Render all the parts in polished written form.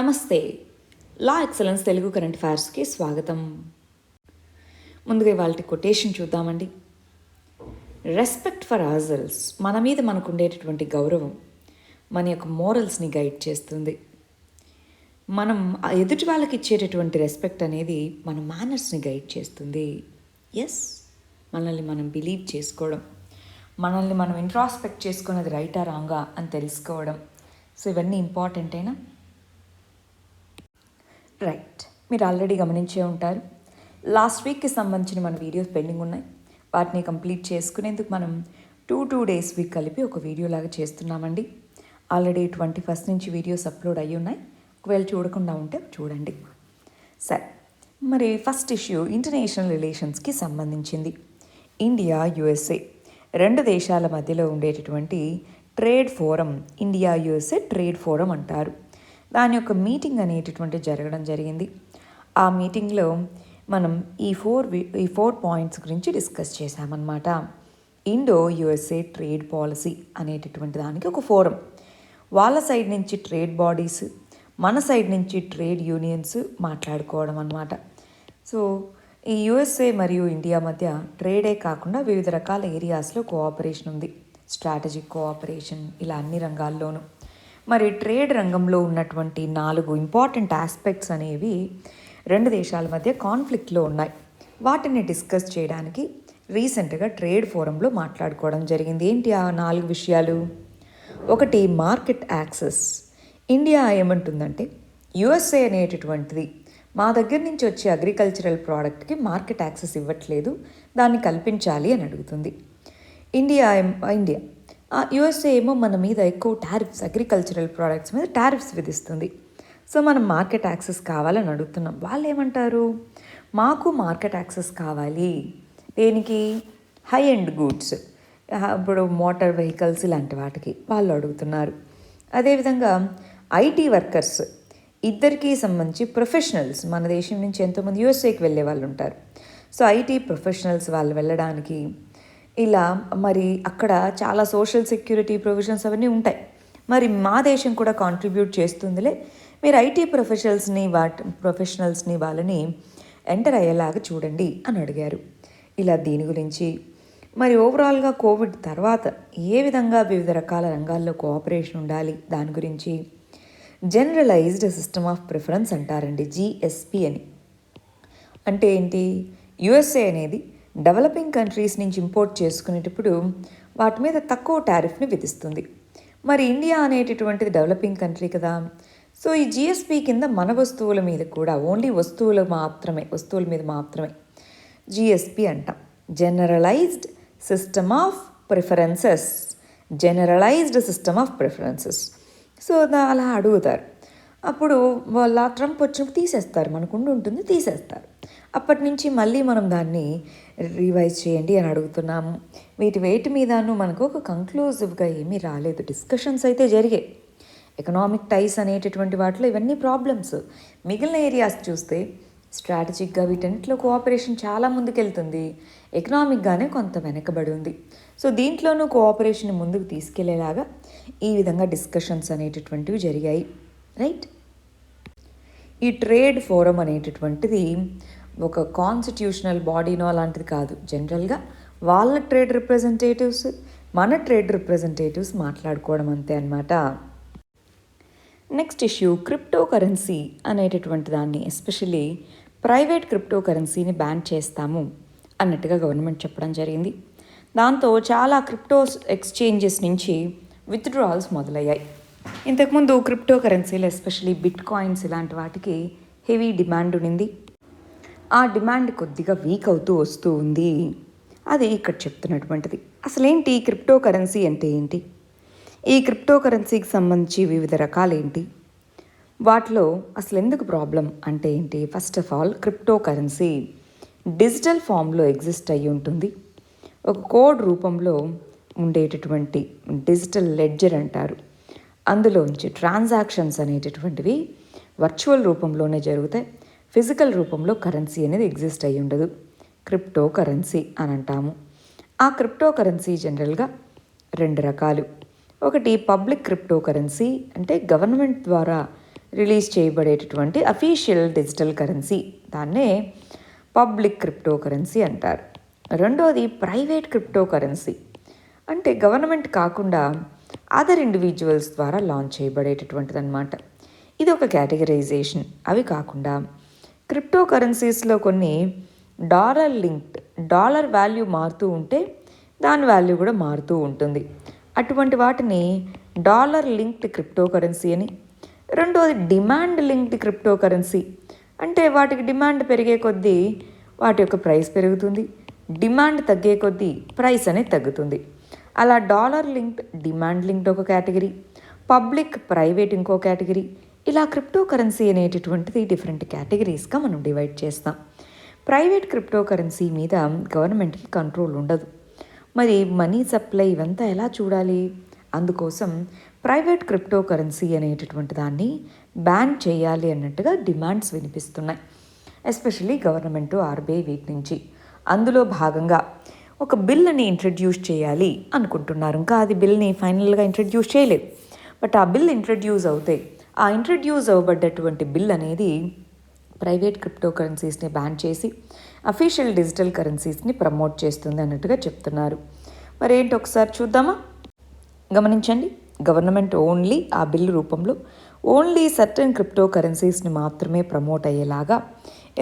నమస్తే. లా excellence Telugu current అఫైర్స్కి స్వాగతం. ముందుగా ఇవాళ కొటేషన్ చూద్దామండి. రెస్పెక్ట్ ఫర్ అవర్సెల్వ్స్, మన మీద మనకు ఉండేటటువంటి గౌరవం మన యొక్క మోరల్స్ని గైడ్ చేస్తుంది. మనం ఎదుటి వాళ్ళకి ఇచ్చేటటువంటి రెస్పెక్ట్ అనేది మన మేనర్స్ని గైడ్ చేస్తుంది. ఎస్, మనల్ని మనం బిలీవ్ చేసుకోవడం, మనల్ని మనం ఇంట్రాస్పెక్ట్ చేసుకున్నది రైటా రాంగా అని తెలుసుకోవడం. సో ఇవన్నీ ఇంపార్టెంటేనా? రైట్, మీరు ఆల్రెడీ గమనించే ఉంటారు. లాస్ట్ వీక్కి సంబంధించిన మన వీడియోస్ పెండింగ్ ఉన్నాయి. వాటిని కంప్లీట్ చేసుకునేందుకు మనం టూ డేస్ వీక్ కలిపి ఒక వీడియో లాగా చేస్తున్నామండి. ఆల్రెడీ 21 నుంచి వీడియోస్ అప్లోడ్ అయ్యి ఉన్నాయి. ఒకవేళ చూడకుండా ఉంటే చూడండి. సరే, మరి ఫస్ట్ ఇష్యూ ఇంటర్నేషనల్ రిలేషన్స్కి సంబంధించింది. ఇండియా యుఎస్ఏ రెండు దేశాల మధ్యలో ఉండేటటువంటి trade forum, India USA trade forum అంటారు. దాని యొక్క మీటింగ్ అనేటటువంటి జరగడం జరిగింది. ఆ మీటింగ్లో మనం ఈ ఫోర్ పాయింట్స్ గురించి డిస్కస్ చేశామన్నమాట. ఇండో యుఎస్ఏ ట్రేడ్ పాలసీ అనేటటువంటి దానికి ఒక ఫోరం. వాళ్ళ సైడ్ నుంచి ట్రేడ్ బాడీస్, మన సైడ్ నుంచి ట్రేడ్ యూనియన్స్ మాట్లాడుకోవడం అన్నమాట. సో ఈ యుఎస్ఏ మరియు ఇండియా మధ్య ట్రేడే కాకుండా వివిధ రకాల ఏరియాస్లో కోఆపరేషన్ ఉంది. స్ట్రాటజిక్ కోఆపరేషన్, ఇలా అన్ని రంగాల్లోనూ. మరి ట్రేడ్ రంగంలో ఉన్నటువంటి 4 ఇంపార్టెంట్ ఆస్పెక్ట్స్ అనేవి రెండు దేశాల మధ్య కాన్ఫ్లిక్ట్లో ఉన్నాయి. వాటిని డిస్కస్ చేయడానికి రీసెంట్గా ట్రేడ్ ఫోరంలో మాట్లాడుకోవడం జరిగింది. ఏంటి ఆ 4 విషయాలు? ఒకటి, మార్కెట్ యాక్సెస్. ఇండియా ఏమంటుందంటే యుఎస్ఏ అనేటటువంటిది మా దగ్గర నుంచి వచ్చే అగ్రికల్చరల్ ప్రోడక్ట్కి మార్కెట్ యాక్సెస్ ఇవ్వట్లేదు, దాన్ని కల్పించాలి అని అడుగుతుంది. ఇండియా యుఎస్ఏ ఏమో మన మీద ఎక్కువ టారిఫ్స్, అగ్రికల్చరల్ ప్రోడక్ట్స్ మీద టారిఫ్స్ విధిస్తుంది. సో మనం మార్కెట్ యాక్సెస్ కావాలని అడుగుతున్నాం. వాళ్ళు ఏమంటారు, మాకు మార్కెట్ యాక్సెస్ కావాలి. దేనికి? హై ఎండ్ గూడ్స్, ఇప్పుడు మోటార్ వెహికల్స్ ఇలాంటి వాటికి వాళ్ళు అడుగుతున్నారు. అదేవిధంగా ఐటీ వర్కర్స్, ఇద్దరికీ సంబంధించి ప్రొఫెషనల్స్, మన దేశం నుంచి ఎంతోమంది యుఎస్ఏకి వెళ్ళే వాళ్ళు ఉంటారు. సో ఐటీ ప్రొఫెషనల్స్ వాళ్ళు వెళ్ళడానికి, ఇలా మరి అక్కడ చాలా సోషల్ సెక్యూరిటీ ప్రొవిజన్స్ అవన్నీ ఉంటాయి. మరి మా దేశం కూడా కాంట్రిబ్యూట్ చేస్తుందిలే, మీరు ఐటీ ప్రొఫెషనల్స్ని వాళ్ళని ఎంటర్ అయ్యేలాగా చూడండి అని అడిగారు. ఇలా దీని గురించి, మరి ఓవరాల్గా కోవిడ్ తర్వాత ఏ విధంగా వివిధ రకాల రంగాల్లో కోఆపరేషన్ ఉండాలి దాని గురించి. జనరలైజ్డ్ సిస్టమ్ ఆఫ్ ప్రిఫరెన్స్ అంటారండి, జిఎస్పి అని. అంటే ఏంటి? యుఎస్ఏ అనేది డెవలపింగ్ కంట్రీస్ నుంచి ఇంపోర్ట్ చేసుకునేటప్పుడు వాటి మీద తక్కువ టారిఫ్ని విధిస్తుంది. మరి ఇండియా అనేటటువంటిది డెవలపింగ్ కంట్రీ కదా. సో ఈ జిఎస్పి కింద మన వస్తువుల మీద కూడా, ఓన్లీ వస్తువుల మీద మాత్రమే జిఎస్పి అంటాం. Generalised system of preferences, generalised system of preferences. So అలా అడుగుతారు. అప్పుడు వాళ్ళ ట్రంప్ వచ్చినప్పుడు తీసేస్తారు, మనకు ఉంటుంది తీసేస్తారు. అప్పటి నుంచి మళ్ళీ మనం దాన్ని రివైజ్ చేయండి అని అడుగుతున్నాము. వేటి మీదను మనకు ఒక కంక్లూజివ్గా ఏమీ రాలేదు. డిస్కషన్స్ అయితే జరిగాయి. ఎకనామిక్ టైస్ అనేటటువంటి వాటిలో ఇవన్నీ ప్రాబ్లమ్స్. మిగిలిన ఏరియాస్ చూస్తే స్ట్రాటజిక్గా వీటన్నిటిలో కోఆపరేషన్ చాలా ముందుకెళ్తుంది, ఎకనామిక్గానే కొంత వెనకబడి ఉంది. సో దీంట్లోనూ కోఆపరేషన్ ముందుకు తీసుకెళ్లేలాగా ఈ విధంగా డిస్కషన్స్ అనేటటువంటివి జరిగాయి. రైట్, ఈ ట్రేడ్ ఫోరం అనేటటువంటిది ఒక కాన్స్టిట్యూషనల్ బాడీనో అలాంటిది కాదు. జనరల్గా వాళ్ళ ట్రేడ్ రిప్రజెంటేటివ్స్, మన ట్రేడ్ రిప్రజెంటేటివ్స్ మాట్లాడుకోవడం అంతే అన్నమాట. నెక్స్ట్ ఇష్యూ, క్రిప్టో కరెన్సీ అనేటటువంటి దాన్ని, ఎస్పెషల్లీ ప్రైవేట్ క్రిప్టో కరెన్సీని బ్యాన్ చేస్తాము అన్నట్టుగా గవర్నమెంట్ చెప్పడం జరిగింది. దాంతో చాలా క్రిప్టో ఎక్స్చేంజెస్ నుంచి విత్డ్రాల్స్ మొదలయ్యాయి. ఇంతకుముందు క్రిప్టో కరెన్సీలు, ఎస్పెషల్లీ బిట్ కాయిన్స్ ఇలాంటి వాటికి హెవీ డిమాండ్ ఉండింది. ఆ డిమాండ్ కొద్దిగా వీక్ అవుతూ వస్తూ ఉంది. అది ఇక్కడ చెప్తున్నటువంటిది. అసలేంటి క్రిప్టో కరెన్సీ అంటే ఏంటి? ఈ క్రిప్టో కరెన్సీకి సంబంధించి వివిధ రకాలు ఏంటి? వాటిలో అసలు ఎందుకు ప్రాబ్లం అంటే ఏంటి? First of all, crypto currency digital ఫామ్లో ఎగ్జిస్ట్ అయ్యి ఉంటుంది. ఒక కోడ్ రూపంలో ఉండేటటువంటి డిజిటల్ లెడ్జర్ అంటారు. అందులోంచి ట్రాన్సాక్షన్స్ అనేటటువంటివి వర్చువల్ రూపంలోనే జరుగుతాయి. ఫిజికల్ రూపంలో కరెన్సీ అనేది ఎగ్జిస్ట్ అయ్యి ఉండదు. క్రిప్టో కరెన్సీ అని అంటాము. ఆ క్రిప్టో కరెన్సీ జనరల్గా 2 రకాలు. ఒకటి పబ్లిక్ క్రిప్టో కరెన్సీ, అంటే గవర్నమెంట్ ద్వారా రిలీజ్ చేయబడేటటువంటి అఫీషియల్ డిజిటల్ కరెన్సీ, దాన్నే పబ్లిక్ క్రిప్టో కరెన్సీ అంటారు. రెండోది ప్రైవేట్ క్రిప్టో కరెన్సీ, అంటే గవర్నమెంట్ కాకుండా అదర్ ఇండివిజువల్స్ ద్వారా లాంచ్ చేయబడేటటువంటిది అనమాట. ఇది ఒక కేటగరైజేషన్. అవి కాకుండా క్రిప్టో కరెన్సీస్లో కొన్ని డాలర్ లింక్డ్, డాలర్ వాల్యూ మారుతూ ఉంటే దాని వాల్యూ కూడా మారుతూ ఉంటుంది. అటువంటి వాటిని డాలర్ లింక్డ్ క్రిప్టో కరెన్సీ అని. రెండోది డిమాండ్ లింక్డ్ క్రిప్టో కరెన్సీ, అంటే వాటికి డిమాండ్ పెరిగే కొద్దీ వాటి యొక్క ప్రైస్ పెరుగుతుంది, డిమాండ్ తగ్గే కొద్దీ ప్రైస్ అనేది తగ్గుతుంది. అలా డాలర్ లింక్డ్, డిమాండ్ లింక్డ్ ఒక కేటగిరీ, పబ్లిక్ ప్రైవేట్ ఇంకో కేటగిరీ. ఇలా క్రిప్టో కరెన్సీ అనేటటువంటిది డిఫరెంట్ కేటగిరీస్గా మనం డివైడ్ చేస్తాం. ప్రైవేట్ క్రిప్టో కరెన్సీ మీద గవర్నమెంట్కి కంట్రోల్ ఉండదు. మరి మనీ సప్లై ఇవంతా ఎలా చూడాలి? అందుకోసం ప్రైవేట్ క్రిప్టో కరెన్సీ అనేటటువంటి దాన్ని బ్యాన్ చేయాలి అన్నట్టుగా డిమాండ్స్ వినిపిస్తున్నాయి, ఎస్పెషల్లీ గవర్నమెంట్, ఆర్బీఐ వీటి నుంచి. అందులో భాగంగా ఒక బిల్ని ఇంట్రడ్యూస్ చేయాలి అనుకుంటున్నారు. ఇంకా అది బిల్ని ఫైనల్గా ఇంట్రడ్యూస్ చేయలేదు, బట్ ఆ బిల్ ఇంట్రడ్యూస్ అవుతాయి. ఆ ఇంట్రడ్యూస్ అవ్వబడ్డటువంటి బిల్ అనేది ప్రైవేట్ క్రిప్టో కరెన్సీస్ని బ్యాన్ చేసి అఫీషియల్ డిజిటల్ కరెన్సీస్ని ప్రమోట్ చేస్తుంది అన్నట్టుగా చెప్తున్నారు. మరి ఏంటి ఒకసారి చూద్దామా? గమనించండి, గవర్నమెంట్ ఓన్లీ ఆ బిల్లు రూపంలో ఓన్లీ సర్టెన్ క్రిప్టో కరెన్సీస్ని మాత్రమే ప్రమోట్ అయ్యేలాగా.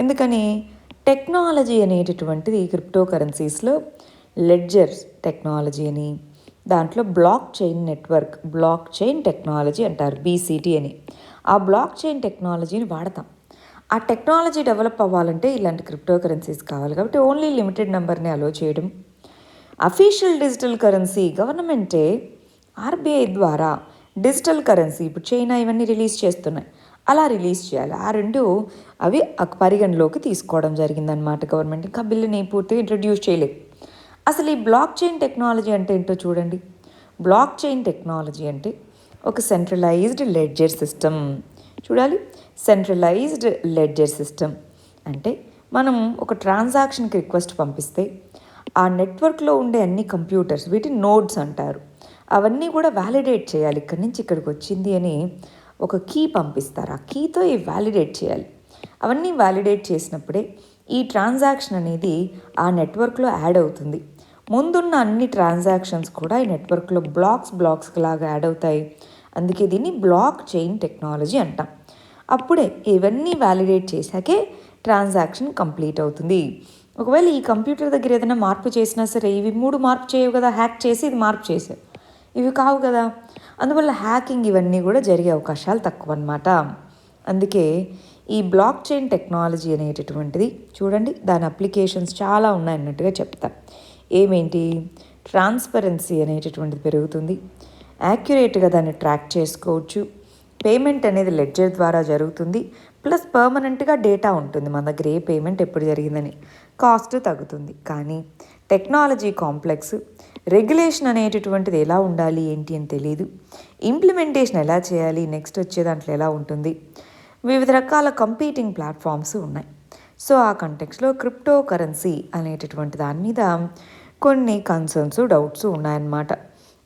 ఎందుకని? టెక్నాలజీ అనేటటువంటిది క్రిప్టో కరెన్సీస్లో లెడ్జర్ టెక్నాలజీ అని, దాంట్లో block chain network, block chain technology అంటారు, బీసీటీ అని. ఆ బ్లాక్ చైన్ టెక్నాలజీని వాడతాం. ఆ టెక్నాలజీ డెవలప్ అవ్వాలంటే ఇలాంటి క్రిప్టో కరెన్సీస్ కావాలి. కాబట్టి ఓన్లీ లిమిటెడ్ నెంబర్ని అలో చేయడం. అఫీషియల్ డిజిటల్ కరెన్సీ, గవర్నమెంటే ఆర్బీఐ ద్వారా డిజిటల్ కరెన్సీ, ఇప్పుడు చైనా ఇవన్నీ రిలీజ్ చేస్తున్నాయి, అలా రిలీజ్ చేయాలి. ఆ రెండు అవి పరిగణలోకి తీసుకోవడం జరిగిందనమాట గవర్నమెంట్. ఇంకా బిల్లుని పూర్తిగా ఇంట్రడ్యూస్ చేయలేదు. అసలు ఈ బ్లాక్ చైన్ టెక్నాలజీ అంటే ఏంటో చూడండి. బ్లాక్ చైన్ టెక్నాలజీ అంటే ఒక సెంట్రలైజ్డ్ లెడ్జర్ సిస్టమ్. చూడాలి, సెంట్రలైజ్డ్ లెడ్జర్ సిస్టమ్ అంటే మనం ఒక ట్రాన్సాక్షన్కి రిక్వెస్ట్ పంపిస్తే ఆ నెట్వర్క్లో ఉండే అన్ని కంప్యూటర్స్, వీటిని నోడ్స్ అంటారు, అవన్నీ కూడా వ్యాలిడేట్ చేయాలి. ఇక్కడి నుంచి ఇక్కడికి వచ్చింది అని ఒక కీ పంపిస్తారు. ఆ కీతో ఇవి వ్యాలిడేట్ చేయాలి. అవన్నీ వ్యాలిడేట్ చేసినప్పుడే ఈ ట్రాన్సాక్షన్ అనేది ఆ నెట్వర్క్లో యాడ్ అవుతుంది. ముందున్న అన్ని ట్రాన్సాక్షన్స్ కూడా ఈ నెట్వర్క్లో బ్లాక్స్ లాగా యాడ్ అవుతాయి. అందుకే దీన్ని బ్లాక్ చైన్ టెక్నాలజీ అంటాం. అప్పుడే ఇవన్నీ వ్యాలిడేట్ చేశాకే ట్రాన్సాక్షన్ కంప్లీట్ అవుతుంది. ఒకవేళ ఈ కంప్యూటర్ దగ్గర ఏదైనా మార్పు చేసినా సరే, ఇవి 3 మార్పు చేయవు కదా, హ్యాక్ చేసి ఇది మార్పు చేశారు, ఇవి కావు కదా. అందువల్ల హ్యాకింగ్ ఇవన్నీ కూడా జరిగే అవకాశాలు తక్కువ అన్నమాట. అందుకే ఈ బ్లాక్ చైన్ టెక్నాలజీ అనేటటువంటిది చూడండి, దాని అప్లికేషన్స్ చాలా ఉన్నాయన్నట్టుగా చెప్తా. ఏమేంటి? ట్రాన్స్పరెన్సీ అనేటటువంటిది పెరుగుతుంది, యాక్యురేట్గా దాన్ని ట్రాక్ చేసుకోవచ్చు, పేమెంట్ అనేది లెడ్జర్ ద్వారా జరుగుతుంది, ప్లస్ పర్మనెంట్గా డేటా ఉంటుంది మన దగ్గర ఏ పేమెంట్ ఎప్పుడు జరిగిందని, కాస్ట్ తగ్గుతుంది. కానీ టెక్నాలజీ కాంప్లెక్స్, రెగ్యులేషన్ అనేటటువంటిది ఎలా ఉండాలి ఏంటి అని తెలియదు, ఇంప్లిమెంటేషన్ ఎలా చేయాలి, నెక్స్ట్ వచ్చే దాంట్లో ఎలా ఉంటుంది, వివిధ రకాల కంపీటింగ్ ప్లాట్ఫామ్స్ ఉన్నాయి. సో ఆ కంటెక్స్లో క్రిప్టో కరెన్సీ అనేటటువంటి దాని మీద కొన్ని కన్సర్న్స్, డౌట్స్ ఉన్నాయన్నమాట.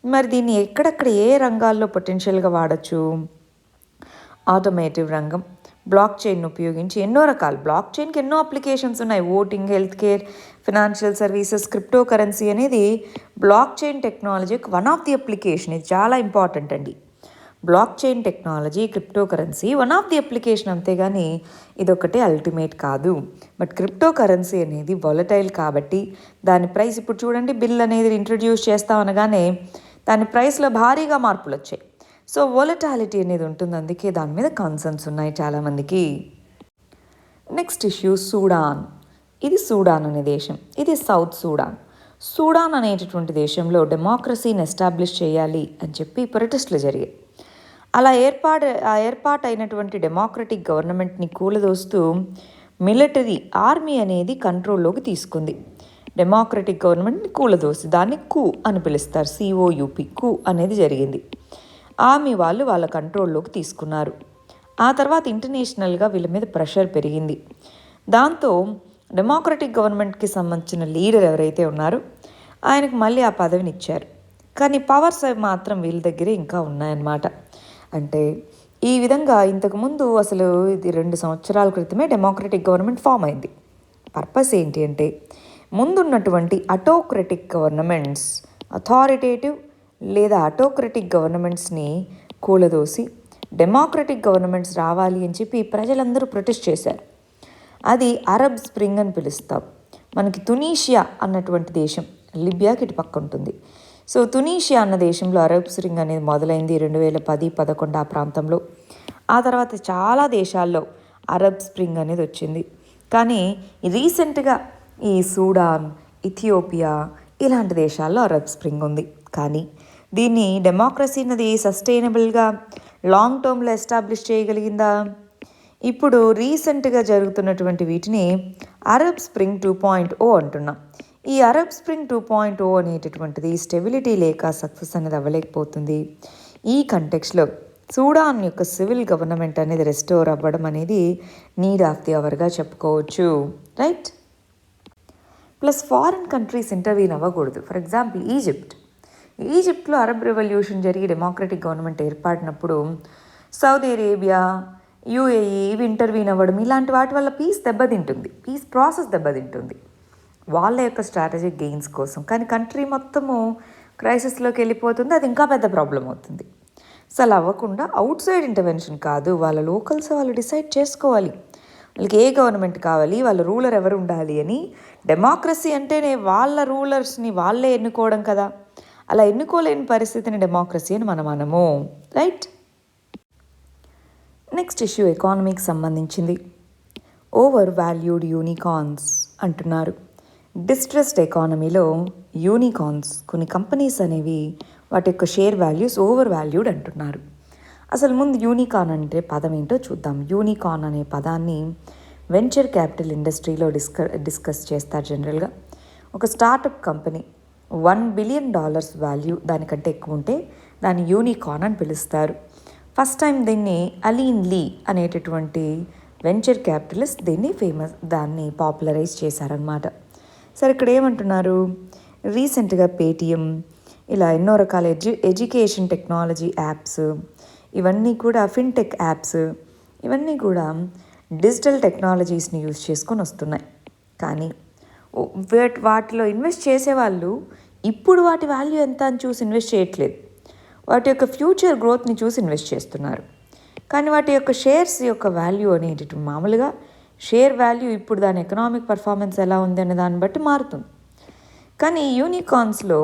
మరి దీన్ని ఎక్కడెక్కడ ఏ రంగాల్లో పొటెన్షియల్గా వాడచ్చు? ఆటోమేటివ్ రంగం, బ్లాక్ చైన్ ఉపయోగించి ఎన్నో రకాలు, బ్లాక్ చైన్కి ఎన్నో అప్లికేషన్స్ ఉన్నాయి. Voting, health care, financial services. Crypto currency అనేది బ్లాక్ చైన్ టెక్నాలజీకి వన్ ఆఫ్ ది అప్లికేషన్. ఇది చాలా ఇంపార్టెంట్ అండి. Block chain technology, crypto currency one of the application, అంతేగాని ఇదొకటే అల్టిమేట్ కాదు. బట్ క్రిప్టో కరెన్సీ అనేది వాలటైల్ కాబట్టి దాని ప్రైస్, ఇప్పుడు చూడండి, బిల్ అనేది ఇంట్రడ్యూస్ చేస్తాం అనగానే దాని ప్రైస్లో భారీగా మార్పులు వచ్చాయి. సో వాలటాలిటీ అనేది ఉంటుంది, అందుకే దాని మీద కన్సర్న్స్ ఉన్నాయి చాలామందికి. Next issue Sudan. ఇది సూడాన్ అనే దేశం, ఇది సౌత్ సూడాన్. సూడాన్ అనేటటువంటి దేశంలో డెమోక్రసీని ఎస్టాబ్లిష్ చేయాలి అని చెప్పి ప్రొటెస్టులు జరిగాయి. అలా ఏర్పాటు అయినటువంటి డెమోక్రటిక్ గవర్నమెంట్ని కూలదోస్తూ మిలిటరీ, ఆర్మీ అనేది కంట్రోల్లోకి తీసుకుంది. డెమోక్రటిక్ గవర్నమెంట్ని కూలదోసి దాన్ని కు అని పిలుస్తారు, COUP, కు అనేది జరిగింది. ఆర్మీ వాళ్ళు వాళ్ళ కంట్రోల్లోకి తీసుకున్నారు. ఆ తర్వాత ఇంటర్నేషనల్గా వీళ్ళ మీద ప్రెషర్ పెరిగింది. దాంతో డెమోక్రటిక్ గవర్నమెంట్కి సంబంధించిన లీడర్ ఎవరైతే ఉన్నారో ఆయనకు మళ్ళీ ఆ పదవిని ఇచ్చారు. కానీ పవర్స్ మాత్రం వీళ్ళ దగ్గరే ఇంకా ఉన్నాయన్నమాట. అంటే ఈ విధంగా ఇంతకుముందు అసలు ఇది 2 సంవత్సరాల క్రితమే డెమోక్రటిక్ గవర్నమెంట్ ఫామ్ అయింది. పర్పస్ ఏంటి అంటే ముందున్నటువంటి అటోక్రటిక్ గవర్నమెంట్స్, అథారిటేటివ్ లేదా అటోక్రటిక్ గవర్నమెంట్స్ని కూలదోసి డెమోక్రటిక్ గవర్నమెంట్స్ రావాలి అని చెప్పి ప్రజలందరూ ప్రొటెస్ట్ చేశారు. అది అరబ్ స్ప్రింగ్ అని పిలుస్తాం. మనకి తునీషియా అన్నటువంటి దేశం, లిబియాకి ఇటు పక్క ఉంటుంది. సో తునీషియా అన్న దేశంలో అరబ్ స్ప్రింగ్ అనేది మొదలైంది 2010-11 ఆ ప్రాంతంలో. ఆ తర్వాత చాలా దేశాల్లో అరబ్ స్ప్రింగ్ అనేది వచ్చింది. కానీ రీసెంట్గా ఈ సూడాన్, ఇథియోపియా ఇలాంటి దేశాల్లో అరబ్ స్ప్రింగ్ ఉంది. కానీ దీన్ని డెమోక్రసీ అన్నది సస్టైనబుల్గా లాంగ్ టర్మ్లో ఎస్టాబ్లిష్ చేయగలిగిందా? ఇప్పుడు రీసెంట్గా జరుగుతున్నటువంటి వీటిని అరబ్ స్ప్రింగ్ 2.0 అంటున్నాం. ఈ అరబ్ స్ప్రింగ్ 2.0 అనేటటువంటిది స్టెబిలిటీ లేక సక్సెస్ అనేది అవ్వలేకపోతుంది. ఈ కంటెక్స్లో సూడాన్ యొక్క సివిల్ గవర్నమెంట్ అనేది రెస్టోర్ అవ్వడం అనేది నీడ్ ఆఫ్ ది అవర్గా చెప్పుకోవచ్చు, right? Plus foreign countries intervene అవ్వకూడదు. ఫర్ ఎగ్జాంపుల్ ఈజిప్ట్లో అరబ్ రెవల్యూషన్ జరిగి డెమోక్రటిక్ గవర్నమెంట్ ఏర్పడినప్పుడు సౌదీ అరేబియా, యూఏఈ ఇవి ఇంటర్వ్యూన్ అవ్వడం ఇలాంటి వాటి వల్ల పీస్ ప్రాసెస్ దెబ్బతింటుంది వాళ్ళ యొక్క స్ట్రాటజిక్ గెయిన్స్ కోసం. కానీ కంట్రీ మొత్తము క్రైసిస్లోకి వెళ్ళిపోతుంది, అది ఇంకా పెద్ద ప్రాబ్లం అవుతుంది. సో అలా అవ్వకుండా అవుట్ సైడ్ ఇంటర్వెన్షన్ కాదు, వాళ్ళ లోకల్స్ వాళ్ళు డిసైడ్ చేసుకోవాలి వాళ్ళకి ఏ గవర్నమెంట్ కావాలి, వాళ్ళ రూలర్ ఎవరు ఉండాలి అని. డెమోక్రసీ అంటేనే వాళ్ళ రూలర్స్ని వాళ్ళే ఎన్నుకోవడం కదా. అలా ఎన్నుకోలేని పరిస్థితిని డెమోక్రసీ అని మనము, రైట్? నెక్స్ట్ ఇష్యూ ఎకానమీకి సంబంధించింది. ఓవర్ వాల్యూడ్ యూనికార్న్స్ అంటున్నారు. డిస్ట్రెస్డ్ ఎకానమీలో యూనికార్న్స్, కొన్ని కంపెనీస్ అనేవి వాటి యొక్క షేర్ వాల్యూస్ ఓవర్ వాల్యూడ్ అంటున్నారు. అసలు ముందు యూనికార్న్ అంటే పదం ఏంటో చూద్దాం. యూనికార్న్ అనే పదాన్ని వెంచర్ క్యాపిటల్ ఇండస్ట్రీలో డిస్కస్ చేస్తారు జనరల్గా. ఒక స్టార్టప్ కంపెనీ $1 బిలియన్ వాల్యూ దానికంటే ఎక్కువ ఉంటే దాన్ని యూనికార్న్ అని పిలుస్తారు. ఫస్ట్ టైం దీన్ని అలీన్ లీ అనేటటువంటి వెంచర్ క్యాపిటలిస్ట్ దాన్ని పాపులరైజ్ చేశారనమాట. సరే, ఇక్కడ ఏమంటున్నారు, రీసెంట్గా పేటిఎం ఇలా ఎన్నో రకాల ఎడ్యుకేషన్ టెక్నాలజీ యాప్స్, ఇవన్నీ కూడా ఫిన్టెక్ యాప్స్, ఇవన్నీ కూడా డిజిటల్ టెక్నాలజీస్ని యూజ్ చేసుకొని వస్తున్నాయి. కానీ వాటిలో ఇన్వెస్ట్ చేసేవాళ్ళు ఇప్పుడు వాటి వాల్యూ ఎంత అని చూసి ఇన్వెస్ట్ చేయట్లేదు, వాటి యొక్క ఫ్యూచర్ గ్రోత్ని చూసి ఇన్వెస్ట్ చేస్తున్నారు. కానీ వాటి యొక్క షేర్స్ యొక్క వాల్యూ అనేది మామూలుగా షేర్ వాల్యూ ఇప్పుడు దాని ఎకనామిక్ పర్ఫార్మెన్స్ ఎలా ఉంది అనే దాన్ని బట్టి మారుతుంది. కానీ యూనికార్న్స్లో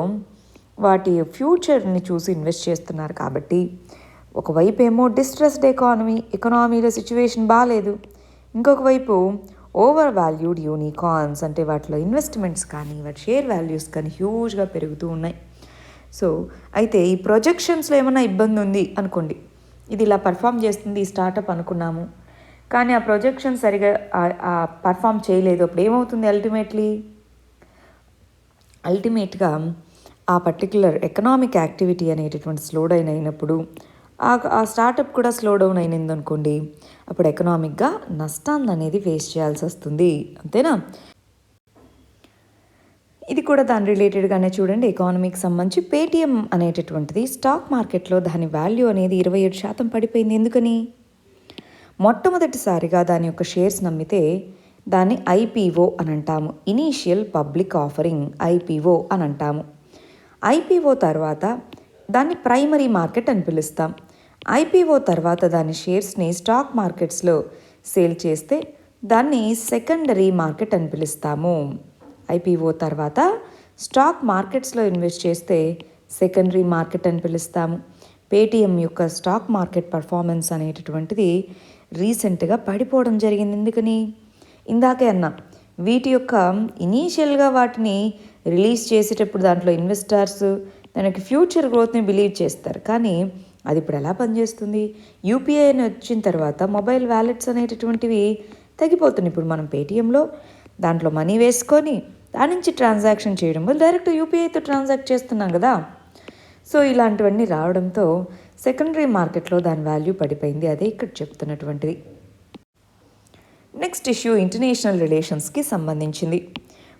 వాటి ఫ్యూచర్ని చూసి ఇన్వెస్ట్ చేస్తున్నారు. కాబట్టి ఒకవైపు ఏమో డిస్ట్రెస్డ్ ఎకానమీలో సిచ్యువేషన్ బాగాలేదు, ఇంకొక వైపు ఓవర్ వాల్యూడ్ యూనికార్న్స్ అంటే వాటిలో ఇన్వెస్ట్మెంట్స్ కానీ వాటి షేర్ వాల్యూస్ కానీ హ్యూజ్గా పెరుగుతూ ఉన్నాయి. సో అయితే ఈ ప్రొజెక్షన్స్లో ఏమైనా ఇబ్బంది ఉంది అనుకోండి, ఇది ఇలా పర్ఫామ్ చేస్తుంది ఈ స్టార్టప్ అనుకున్నాము, కానీ ఆ ప్రొజెక్షన్ సరిగా పర్ఫామ్ చేయలేదు. అప్పుడు ఏమవుతుంది, అల్టిమేట్గా ఆ పర్టిక్యులర్ ఎకనామిక్ యాక్టివిటీ అనేటటువంటి స్లో డౌన్ అయినప్పుడు ఆ స్టార్టప్ కూడా స్లో డౌన్ అయినది అనుకోండి, అప్పుడు ఎకనామిక్గా నష్టాన్ని అనేది ఫేస్ చేయాల్సి వస్తుంది, అంతేనా? ఇది కూడా దాని రిలేటెడ్గానే చూడండి. ఎకానమీకి సంబంధించి పేటిఎం అనేటటువంటిది స్టాక్ మార్కెట్లో దాని వాల్యూ అనేది 27% పడిపోయింది. ఎందుకని? మొట్టమొదటిసారిగా దాని యొక్క షేర్స్ నమ్మితే దాన్ని ఐపీఓ అని అంటాము, ఇనీషియల్ పబ్లిక్ ఆఫరింగ్, ఐపీఓ అని అంటాము. ఐపీఓ తర్వాత దాన్ని ప్రైమరీ మార్కెట్ అని పిలుస్తాం. ఐపీఓ తర్వాత దాని షేర్స్ని స్టాక్ మార్కెట్స్లో సేల్ చేస్తే దాన్ని సెకండరీ మార్కెట్ అని పిలుస్తాము. ఐపీఓ తర్వాత స్టాక్ మార్కెట్స్లో ఇన్వెస్ట్ చేస్తే సెకండరీ మార్కెట్ అని పిలుస్తాము. పేటిఎం యొక్క స్టాక్ మార్కెట్ పర్ఫార్మెన్స్ అనేటటువంటిది రీసెంట్గా పడిపోవడం జరిగింది. ఎందుకని? ఇందాకే అన్నా, వీటి యొక్క ఇనీషియల్గా వాటిని రిలీజ్ చేసేటప్పుడు దాంట్లో ఇన్వెస్టర్స్ దానికి ఫ్యూచర్ గ్రోత్ని బిలీవ్ చేస్తారు. కానీ అది ఇప్పుడు ఎలా పనిచేస్తుంది? యూపీఐ అని వచ్చిన తర్వాత మొబైల్ వ్యాలెట్స్ అనేటటువంటివి తగ్గిపోతున్నాయి. ఇప్పుడు మనం పేటిఎంలో దాంట్లో మనీ వేసుకొని దాని నుంచి ట్రాన్సాక్షన్ చేయడం వల్ల డైరెక్ట్ యూపీఐతో ట్రాన్సాక్ట్ చేస్తున్నాం కదా. సో ఇలాంటివన్నీ రావడంతో సెకండరీ మార్కెట్లో దాని వాల్యూ పడిపోయింది. అదే ఇక్కడ చెప్తున్నటువంటిది. నెక్స్ట్ ఇష్యూ ఇంటర్నేషనల్ రిలేషన్స్కి సంబంధించింది.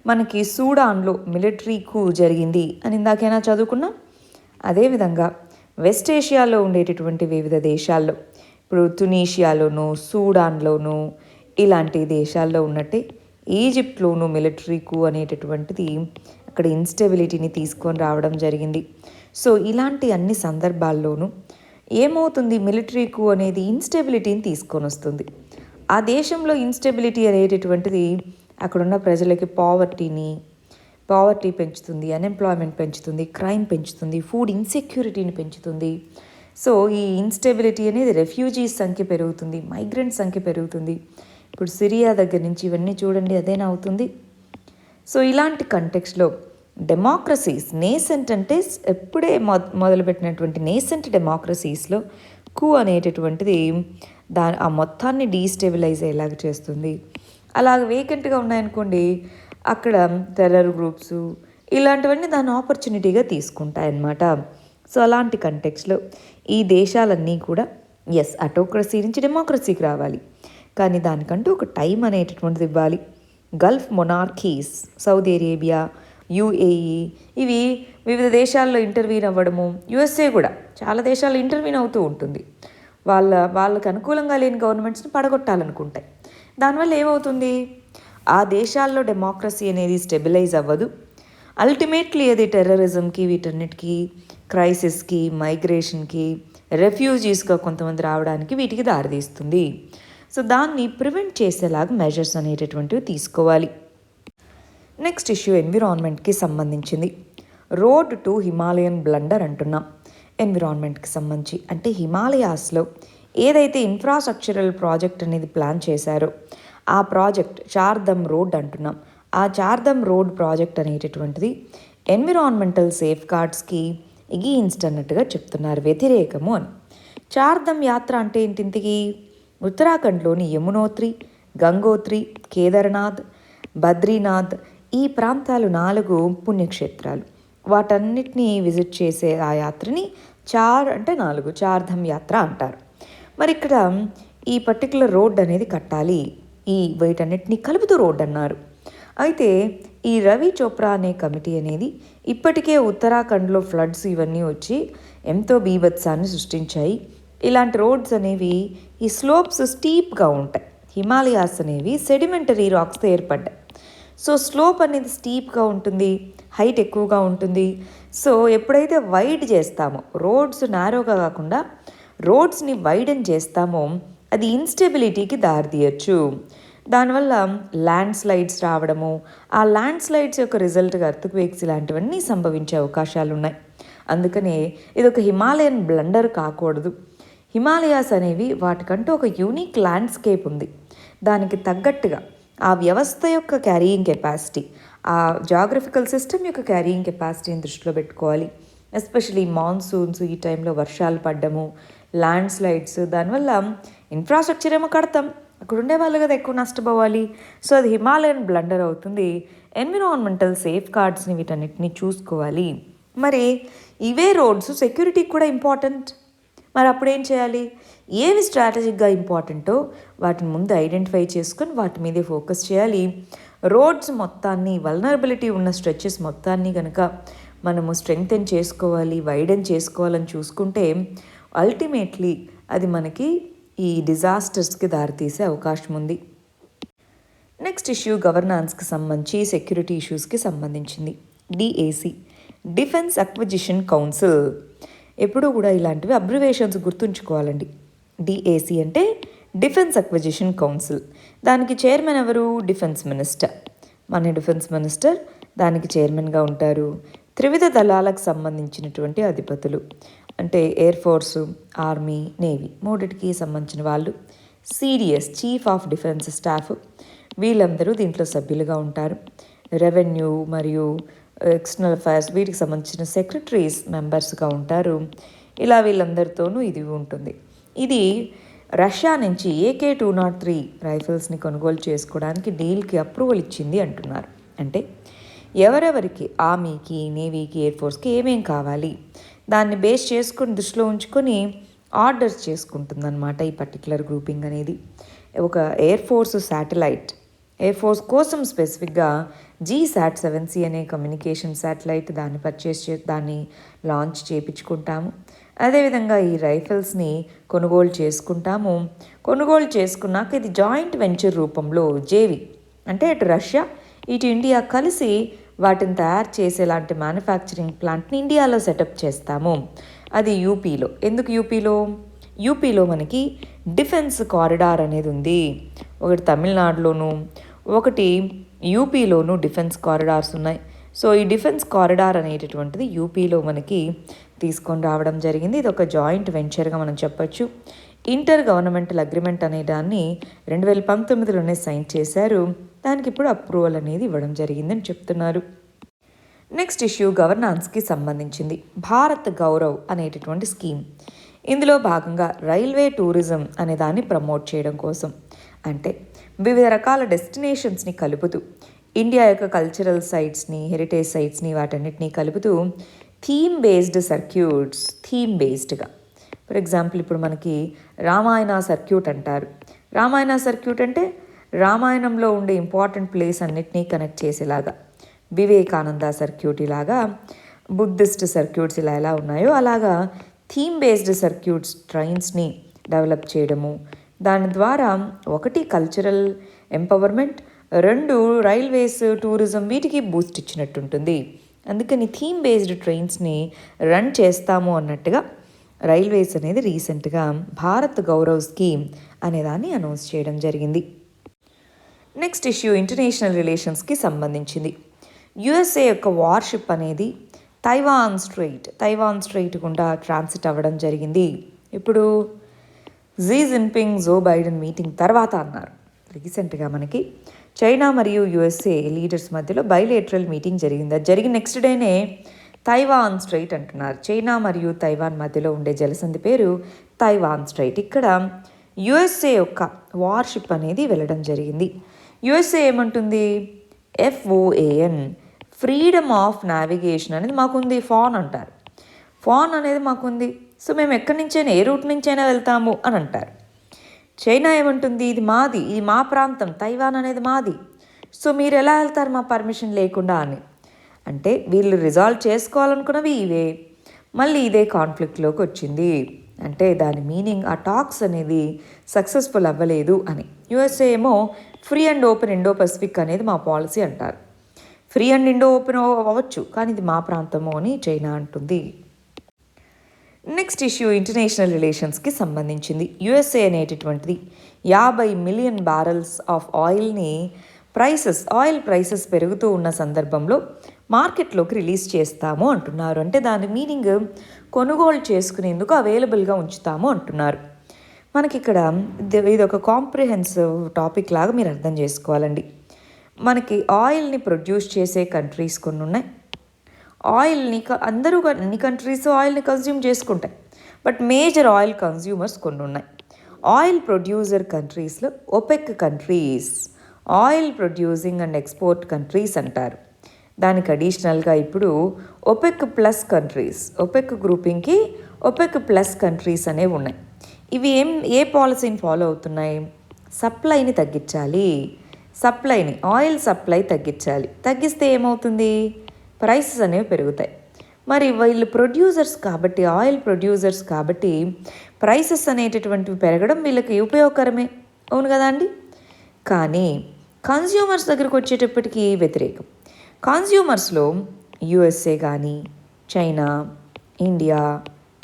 మనకి సూడాన్లో మిలిటరీ కూ జరిగింది అని ఇందాకైనా చదువుకున్నాం. అదేవిధంగా వెస్ట్ ఏషియాలో ఉండేటటువంటి వివిధ దేశాల్లో ఇప్పుడు తునీషియాలోను, సూడాన్లోను ఇలాంటి దేశాల్లో ఉన్నట్టే ఈజిప్ట్లోను మిలిటరీ కూ అనేటటువంటిది అక్కడ ఇన్స్టెబిలిటీని తీసుకొని రావడం జరిగింది. సో ఇలాంటి అన్ని సందర్భాల్లోనూ ఏమవుతుంది, మిలిటరీ కూ అనేది ఇన్స్టెబిలిటీని తీసుకొని వస్తుంది. ఆ దేశంలో ఇన్స్టెబిలిటీ అనేటటువంటిది అక్కడున్న ప్రజలకి పావర్టీ పెంచుతుంది, అన్ఎంప్లాయ్మెంట్ పెంచుతుంది, క్రైమ్ పెంచుతుంది, ఫుడ్ ఇన్సెక్యూరిటీని పెంచుతుంది. సో ఈ ఇన్స్టెబిలిటీ అనేది రెఫ్యూజీస్ సంఖ్య పెరుగుతుంది, మైగ్రెంట్ సంఖ్య పెరుగుతుంది. ఇప్పుడు సిరియా దగ్గర నుంచి ఇవన్నీ చూడండి, అదేనా అవుతుంది. సో ఇలాంటి కంటెక్స్లో డెమోక్రసీస్ నేసెంట్ అంటే ఎప్పుడే మొదలుపెట్టినటువంటి నేసెంట్ డెమోక్రసీస్లో కూ అనేటటువంటిది ఆ మొత్తాన్ని డీస్టెబిలైజ్ అయ్యేలాగా చేస్తుంది. అలాగ వేకెంట్గా ఉన్నాయనుకోండి, అక్కడ టెర్రర్ గ్రూప్స్ ఇలాంటివన్నీ దాన్ని ఆపర్చునిటీగా తీసుకుంటాయన్నమాట. సో అలాంటి కంటెక్స్లో ఈ దేశాలన్నీ కూడా అటోక్రసీ నుంచి డెమోక్రసీకి రావాలి, కానీ దానికంటూ ఒక టైం అనేటటువంటిది ఇవ్వాలి. గల్ఫ్ మొనార్కీస్, సౌదీ అరేబియా, యుఏఈ ఇవి వివిధ దేశాల్లో ఇంటర్వ్యూన్ అవ్వడము, యుఎస్ఏ కూడా చాలా దేశాల్లో ఇంటర్వ్యూన్ అవుతూ ఉంటుంది. వాళ్ళకి అనుకూలంగా లేని గవర్నమెంట్స్ని పడగొట్టాలనుకుంటాయి. దానివల్ల ఏమవుతుంది, ఆ దేశాల్లో డెమోక్రసీ అనేది స్టెబిలైజ్ అవ్వదు. అల్టిమేట్లీ అది టెర్రరిజంకి, వీటన్నిటికీ, క్రైసిస్కి, మైగ్రేషన్కి, రెఫ్యూజీస్గా కొంతమంది రావడానికి వీటికి దారితీస్తుంది. సో దాన్ని ప్రివెంట్ చేసేలాగా మెజర్స్ అనేటటువంటివి తీసుకోవాలి. నెక్స్ట్ ఇష్యూ ఎన్విరాన్మెంట్కి సంబంధించింది. రోడ్ టు హిమాలయన్ బ్లండర్ అంటున్నాం. ఎన్విరాన్మెంట్కి సంబంధించి అంటే హిమాలయాస్లో ఏదైతే ఇన్ఫ్రాస్ట్రక్చరల్ ప్రాజెక్ట్ అనేది ప్లాన్ చేశారో ఆ ప్రాజెక్ట్ చార్ధమ్ రోడ్ అంటున్నాం. ఆ చార్ధమ్ రోడ్ ప్రాజెక్ట్ అనేటటువంటిది ఎన్విరాన్మెంటల్ సేఫ్ గార్డ్స్కి ఎగెయిన్స్ట్ అన్నట్టుగా చెప్తున్నారు, వ్యతిరేకము అని. చార్ధమ్ యాత్ర అంటే ఏంటింటికి ఉత్తరాఖండ్లోని యమునోత్రి, గంగోత్రి, కేదార్నాథ్, బద్రీనాథ్ ఈ ప్రాంతాలు 4 పుణ్యక్షేత్రాలు. వాటన్నిటినీ విజిట్ చేసే ఆ యాత్రని అంటే 4 చార్ధమ్ యాత్ర అంటారు. మరి ఇక్కడ ఈ పర్టికులర్ రోడ్ అనేది కట్టాలి, వీటన్నిటినీ కలుపుతూ రోడ్ అన్నారు. అయితే ఈ రవి చోప్రా అనే కమిటీ అనేది ఇప్పటికే ఉత్తరాఖండ్లో ఫ్లడ్స్ ఇవన్నీ వచ్చి ఎంతో బీభత్సాన్ని సృష్టించాయి. ఇలాంటి రోడ్స్ అనేవి ఈ స్లోప్స్ స్టీప్గా ఉంటాయి. హిమాలయాస్ అనేవి సెడిమెంటరీ రాక్స్తో ఏర్పడ్డాయి. సో స్లోప్ అనేది స్టీప్గా ఉంటుంది, హైట్ ఎక్కువగా ఉంటుంది. సో ఎప్పుడైతే వైడ్ చేస్తామో, రోడ్స్ నారోగా కాకుండా రోడ్స్ని వైడెన్ చేస్తామో అది ఇన్స్టెబిలిటీకి దారితీయచ్చు. దానివల్ల ల్యాండ్ స్లైడ్స్ రావడము, ఆ ల్యాండ్ స్లైడ్స్ యొక్క రిజల్ట్గా ఎర్త్క్వేక్స్ ఇలాంటివన్నీ సంభవించే అవకాశాలు ఉన్నాయి. అందుకనే ఇది ఒక హిమాలయన్ బ్లండర్ కాకూడదు. హిమాలయాస్ అనేవి వాటికంటూ ఒక యూనిక్ ల్యాండ్స్కేప్ ఉంది. దానికి తగ్గట్టుగా ఆ వ్యవస్థ యొక్క క్యారీయింగ్ కెపాసిటీ, ఆ జాగ్రఫికల్ సిస్టమ్ యొక్క క్యారీయింగ్ కెపాసిటీని దృష్టిలో పెట్టుకోవాలి. ఎస్పెషలీ మాన్సూన్స్, ఈ టైంలో వర్షాలు పడ్డము, ల్యాండ్ స్లైడ్స్, దానివల్ల ఇన్ఫ్రాస్ట్రక్చర్ ఏమో కడతాం, అక్కడ ఉండే వాళ్ళు కదా ఎక్కువ నష్టపోవాలి. సో అది హిమాలయన్ బ్లండర్ అవుతుంది. ఎన్విరాన్మెంటల్ సేఫ్ గార్డ్స్ని వీటన్నిటిని చూసుకోవాలి. మరి ఇవే రోడ్స్ సెక్యూరిటీకి కూడా ఇంపార్టెంట్. మరి అప్పుడు ఏం చేయాలి, ఏవి స్ట్రాటజిక్గా ఇంపార్టెంటో వాటిని ముందు ఐడెంటిఫై చేసుకొని వాటి మీదే ఫోకస్ చేయాలి. రోడ్స్ మొత్తాన్ని, వల్నరబిలిటీ ఉన్న స్ట్రెచెస్ మొత్తాన్ని కనుక మనము స్ట్రెంగ్తెన్ చేసుకోవాలి, వైడెన్ చేసుకోవాలని చూసుకుంటే అల్టిమేట్లీ అది మనకి ఈ డిజాస్టర్స్కి దారితీసే అవకాశం ఉంది. నెక్స్ట్ ఇష్యూ గవర్నాన్స్కి సంబంధించి, సెక్యూరిటీ ఇష్యూస్కి సంబంధించింది. DAC, defence acquisition council. ఎప్పుడూ కూడా ఇలాంటివి అబ్రివేషన్స్ గుర్తుంచుకోవాలండి. డిఏసి అంటే డిఫెన్స్ అక్విజిషన్ కౌన్సిల్. దానికి చైర్మన్ ఎవరు, డిఫెన్స్ మినిస్టర్. మన డిఫెన్స్ మినిస్టర్ దానికి చైర్మన్గా ఉంటారు. త్రివిధ దళాలకు సంబంధించినటువంటి అధిపతులు అంటే ఎయిర్ ఫోర్సు, ఆర్మీ, నేవీ మూడిటికి సంబంధించిన వాళ్ళు. CDS, chief of defence staff, వీళ్ళందరూ దీంట్లో సభ్యులుగా ఉంటారు. రెవెన్యూ మరియు ఎక్స్టర్నల్ అఫైర్స్ వీటికి సంబంధించిన సెక్రటరీస్ మెంబర్స్గా ఉంటారు. ఇలా వీళ్ళందరితోనూ ఇది ఉంటుంది. ఇది రష్యా నుంచి AK-203 రైఫిల్స్ని కొనుగోలు చేసుకోవడానికి డీల్కి అప్రూవల్ ఇచ్చింది అంటున్నారు. అంటే ఎవరెవరికి, ఆర్మీకి, నేవీకి, ఎయిర్ ఫోర్స్కి ఏమేం కావాలి దాన్ని బేస్ చేసుకొని దృష్టిలో ఉంచుకొని ఆర్డర్స్ చేసుకుంటుందన్నమాట ఈ పర్టికులర్ గ్రూపింగ్ అనేది. ఒక air force satellite, air force కోసం స్పెసిఫిక్గా GSAT-7C అనే కమ్యూనికేషన్ శాటిలైట్ దాన్ని దాన్ని లాంచ్ చేయించుకుంటాము. అదేవిధంగా ఈ రైఫిల్స్ని కొనుగోలు చేసుకుంటాము. కొనుగోలు చేసుకున్నాక ఇది జాయింట్ వెంచర్ రూపంలో జేవి, అంటే అటు రష్యా ఇటు ఇండియా కలిసి వాటిని తయారు చేసేలాంటి మ్యానుఫ్యాక్చరింగ్ ప్లాంట్ని ఇండియాలో సెటప్ చేస్తాము. అది యూపీలో. ఎందుకు యూపీలో మనకి డిఫెన్స్ కారిడార్ అనేది ఉంది. ఒకటి తమిళనాడులోను, ఒకటి యూపీలోను డిఫెన్స్ కారిడార్స్ ఉన్నాయి. సో ఈ డిఫెన్స్ కారిడార్ అనేటటువంటిది యూపీలో మనకి తీసుకొని రావడం జరిగింది. ఇది ఒక జాయింట్ వెంచర్గా మనం చెప్పొచ్చు. ఇంటర్ గవర్నమెంటల్ అగ్రిమెంట్ అనే దాన్ని 2019లోనే సైన్ చేశారు. దానికి ఇప్పుడు అప్రూవల్ అనేది ఇవ్వడం జరిగిందని చెప్తున్నారు. నెక్స్ట్ ఇష్యూ గవర్నాన్స్కి సంబంధించింది. భారత్ గౌరవ్ అనేటటువంటి స్కీమ్. ఇందులో భాగంగా రైల్వే టూరిజం అనే దాన్ని ప్రమోట్ చేయడం కోసం, అంటే వివిధ రకాల డెస్టినేషన్స్ని కలుపుతూ ఇండియా యొక్క కల్చరల్ సైట్స్ని, హెరిటేజ్ సైట్స్ని వాటన్నిటినీ కలుపుతూ థీమ్ బేస్డ్గా ఫర్ ఎగ్జాంపుల్ ఇప్పుడు మనకి రామాయణ సర్క్యూట్ అంటారు. రామాయణ సర్క్యూట్ అంటే రామాయణంలో ఉండే ఇంపార్టెంట్ ప్లేస్ అన్నిటినీ కనెక్ట్ చేసేలాగా. వివేకానంద సర్క్యూట్ ఇలాగా, బుద్ధిస్ట్ సర్క్యూట్స్ ఇలా ఎలా ఉన్నాయో అలాగా థీమ్ బేస్డ్ సర్క్యూట్స్ ట్రైన్స్ని డెవలప్ చేయడము. దాని ద్వారా ఒకటి కల్చరల్ ఎంపవర్మెంట్, రెండు రైల్వేస్, టూరిజం వీటికి బూస్ట్ ఇచ్చినట్టుంటుంది. అందుకని థీమ్ బేస్డ్ ట్రైన్స్ని రన్ చేస్తాము అన్నట్టుగా రైల్వేస్ అనేది రీసెంట్గా భారత్ గౌరవ్ స్కీమ్ అనేదాన్ని అనౌన్స్ చేయడం జరిగింది. నెక్స్ట్ ఇష్యూ ఇంటర్నేషనల్ రిలేషన్స్కి సంబంధించింది. యుఎస్ఏ యొక్క వార్షిప్ అనేది తైవాన్ స్ట్రైట్ గుండా ట్రాన్సిట్ అవ్వడం జరిగింది. ఇప్పుడు Xi Jinping, Joe Biden meeting తర్వాత అన్నారు. రీసెంట్గా మనకి చైనా మరియు యుఎస్ఏ లీడర్స్ మధ్యలో బైలేటరల్ మీటింగ్ జరిగింది. అది జరిగిన నెక్స్ట్ డేనే తైవాన్ స్ట్రైట్ అంటున్నారు. చైనా మరియు తైవాన్ మధ్యలో ఉండే జలసంధి పేరు తైవాన్ స్ట్రైట్. ఇక్కడ యుఎస్ఏ యొక్క వార్షిప్ అనేది వెళ్ళడం జరిగింది. యుఎస్ఏ ఏమంటుంది? FOAN, ఫ్రీడమ్ ఆఫ్ నావిగేషన్ అనేది మాకుంది. ఫాన్ అంటారు. ఫాన్ అనేది మాకుంది, సో మేము ఎక్కడి నుంచైనా ఏ రూట్ నుంచైనా వెళ్తాము అని అంటారు. చైనా ఏమంటుంది? ఇది మాది, ఇది మా ప్రాంతం, తైవాన్ అనేది మాది, సో మీరు ఎలా వెళ్తారు మా పర్మిషన్ లేకుండా అని. అంటే వీళ్ళు రిజాల్వ్ చేసుకోవాలనుకున్నవి ఇవే, మళ్ళీ ఇదే కాన్ఫ్లిక్ట్లోకి వచ్చింది. అంటే దాని మీనింగ్ ఆ టాక్స్ అనేది సక్సెస్ఫుల్ అవ్వలేదు అని. యుఎస్ఏ ఏమో free and open Indo Pacific అనేది మా పాలసీ అంటారు. ఫ్రీ అండ్ ఇండో ఓపెన్ అవ్వచ్చు, కానీ ఇది మా ప్రాంతము అని చైనా అంటుంది. నెక్స్ట్ ఇష్యూ ఇంటర్నేషనల్ రిలేషన్స్కి సంబంధించింది. యుఎస్ఏ అనేటటువంటిది 50 మిలియన్ బ్యారల్స్ ఆఫ్ ఆయిల్ని ఆయిల్ ప్రైసెస్ పెరుగుతూ ఉన్న సందర్భంలో మార్కెట్లోకి రిలీజ్ చేస్తాము అంటున్నారు. అంటే దాని మీనింగ్ కొనుగోలు చేసుకునేందుకు అవైలబుల్గా ఉంచుతాము అంటున్నారు. మనకి ఇక్కడ ఇది ఒక కాంప్రిహెన్సివ్ టాపిక్ లాగా మీరు అర్థం చేసుకోవాలండి. మనకి ఆయిల్ని ప్రొడ్యూస్ చేసే కంట్రీస్ కొన్ని ఉన్నాయి. ఆయిల్ని అన్ని కంట్రీస్ ఆయిల్ని కన్జ్యూమ్ చేసుకుంటాయి, బట్ మేజర్ ఆయిల్ కన్జ్యూమర్స్ కొన్ని ఉన్నాయి. ఆయిల్ ప్రొడ్యూసర్ కంట్రీస్లో OPEC countries, oil producing and export countries అంటారు. దానికి అడిషనల్గా ఇప్పుడు ఒపెక్ ప్లస్ కంట్రీస్, ఒపెక్ గ్రూపింగ్కి ఒపెక్ ప్లస్ కంట్రీస్ అనేవి ఉన్నాయి. ఇవి ఏ పాలసీని ఫాలో అవుతున్నాయి? సప్లైని తగ్గించాలి. ఆయిల్ సప్లై తగ్గించాలి. తగ్గిస్తే ఏమవుతుంది? ప్రైసెస్ అనేవి పెరుగుతాయి. మరి వీళ్ళు ప్రొడ్యూసర్స్ కాబట్టి, ఆయిల్ ప్రొడ్యూసర్స్ కాబట్టి ప్రైసెస్ అనేటటువంటివి పెరగడం వీళ్ళకి ఉపయోగకరమే, అవును కదా అండి? కానీ కన్జ్యూమర్స్ దగ్గరకు వచ్చేటప్పటికి వ్యతిరేకం. కన్జ్యూమర్స్లో యుఎస్ఏ కానీ, చైనా, ఇండియా,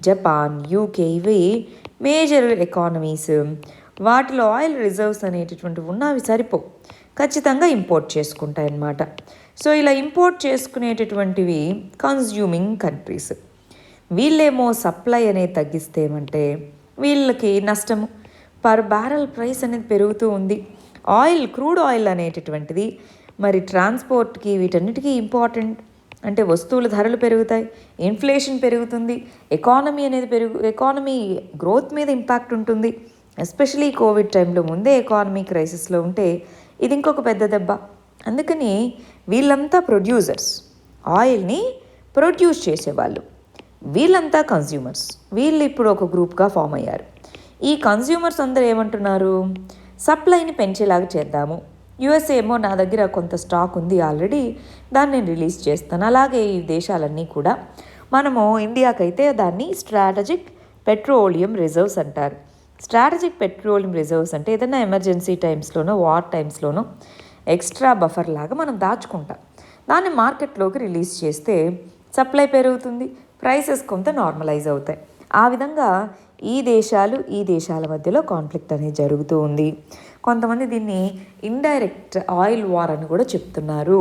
జపాన్, యూకే ఇవి మేజర్ ఎకానమీస్. వాటిలో ఆయిల్ రిజర్వ్స్ అనేటటువంటివి ఉన్నవి సరిపో, ఖచ్చితంగా ఇంపోర్ట్ చేసుకుంటాయి అన్నమాట. సో ఇలా ఇంపోర్ట్ చేసుకునేటటువంటివి కన్జ్యూమింగ్ కంట్రీస్. వీళ్ళేమో సప్లై అనేది తగ్గిస్తే ఏమంటే వీళ్ళకి నష్టము. పర్ బ్యారల్ ప్రైస్ అనేది పెరుగుతూ ఉంది. క్రూడ్ ఆయిల్ అనేటటువంటిది మరి ట్రాన్స్పోర్ట్కి వీటన్నిటికీ ఇంపార్టెంట్. అంటే వస్తువుల ధరలు పెరుగుతాయి, ఇన్ఫ్లేషన్ పెరుగుతుంది, ఎకానమీ గ్రోత్ మీద ఇంపాక్ట్ ఉంటుంది. ఎస్పెషలీ కోవిడ్ టైంలో ముందే ఎకానమీ క్రైసిస్లో ఉంటే ఇది ఇంకొక పెద్ద దెబ్బ. అందుకని వీళ్ళంతా ప్రొడ్యూసర్స్, ఆయిల్ని ప్రొడ్యూస్ చేసేవాళ్ళు, వీళ్ళంతా కన్జ్యూమర్స్. వీళ్ళు ఇప్పుడు ఒక గ్రూప్గా ఫామ్ అయ్యారు. ఈ కన్జ్యూమర్స్ అందరూ ఏమంటున్నారు? సప్లైని పెంచేలాగా చేద్దాము. యుఎస్ఏ ఏమో నా దగ్గర కొంత స్టాక్ ఉంది ఆల్రెడీ, దాన్ని నేను రిలీజ్ చేస్తాను. అలాగే ఈ దేశాలన్నీ కూడా మనము ఇండియాకైతే దాన్ని స్ట్రాటజిక్ పెట్రోలియం రిజర్వ్స్ అంటారు. స్ట్రాటజిక్ పెట్రోలియం రిజర్వ్స్ అంటే ఏదైనా ఎమర్జెన్సీ టైమ్స్లోనో వార్ టైమ్స్లోనో ఎక్స్ట్రా బఫర్ లాగా మనం దాచుకుంటాం. దాన్ని మార్కెట్లోకి రిలీజ్ చేస్తే సప్లై పెరుగుతుంది, ప్రైసెస్ కొంత నార్మలైజ్ అవుతాయి. ఆ విధంగా ఈ దేశాల మధ్యలో కాన్ఫ్లిక్ట్ అనేది జరుగుతూ ఉంది. కొంతమంది దీన్ని ఇండైరెక్ట్ ఆయిల్ వార్ అని కూడా చెప్తున్నారు.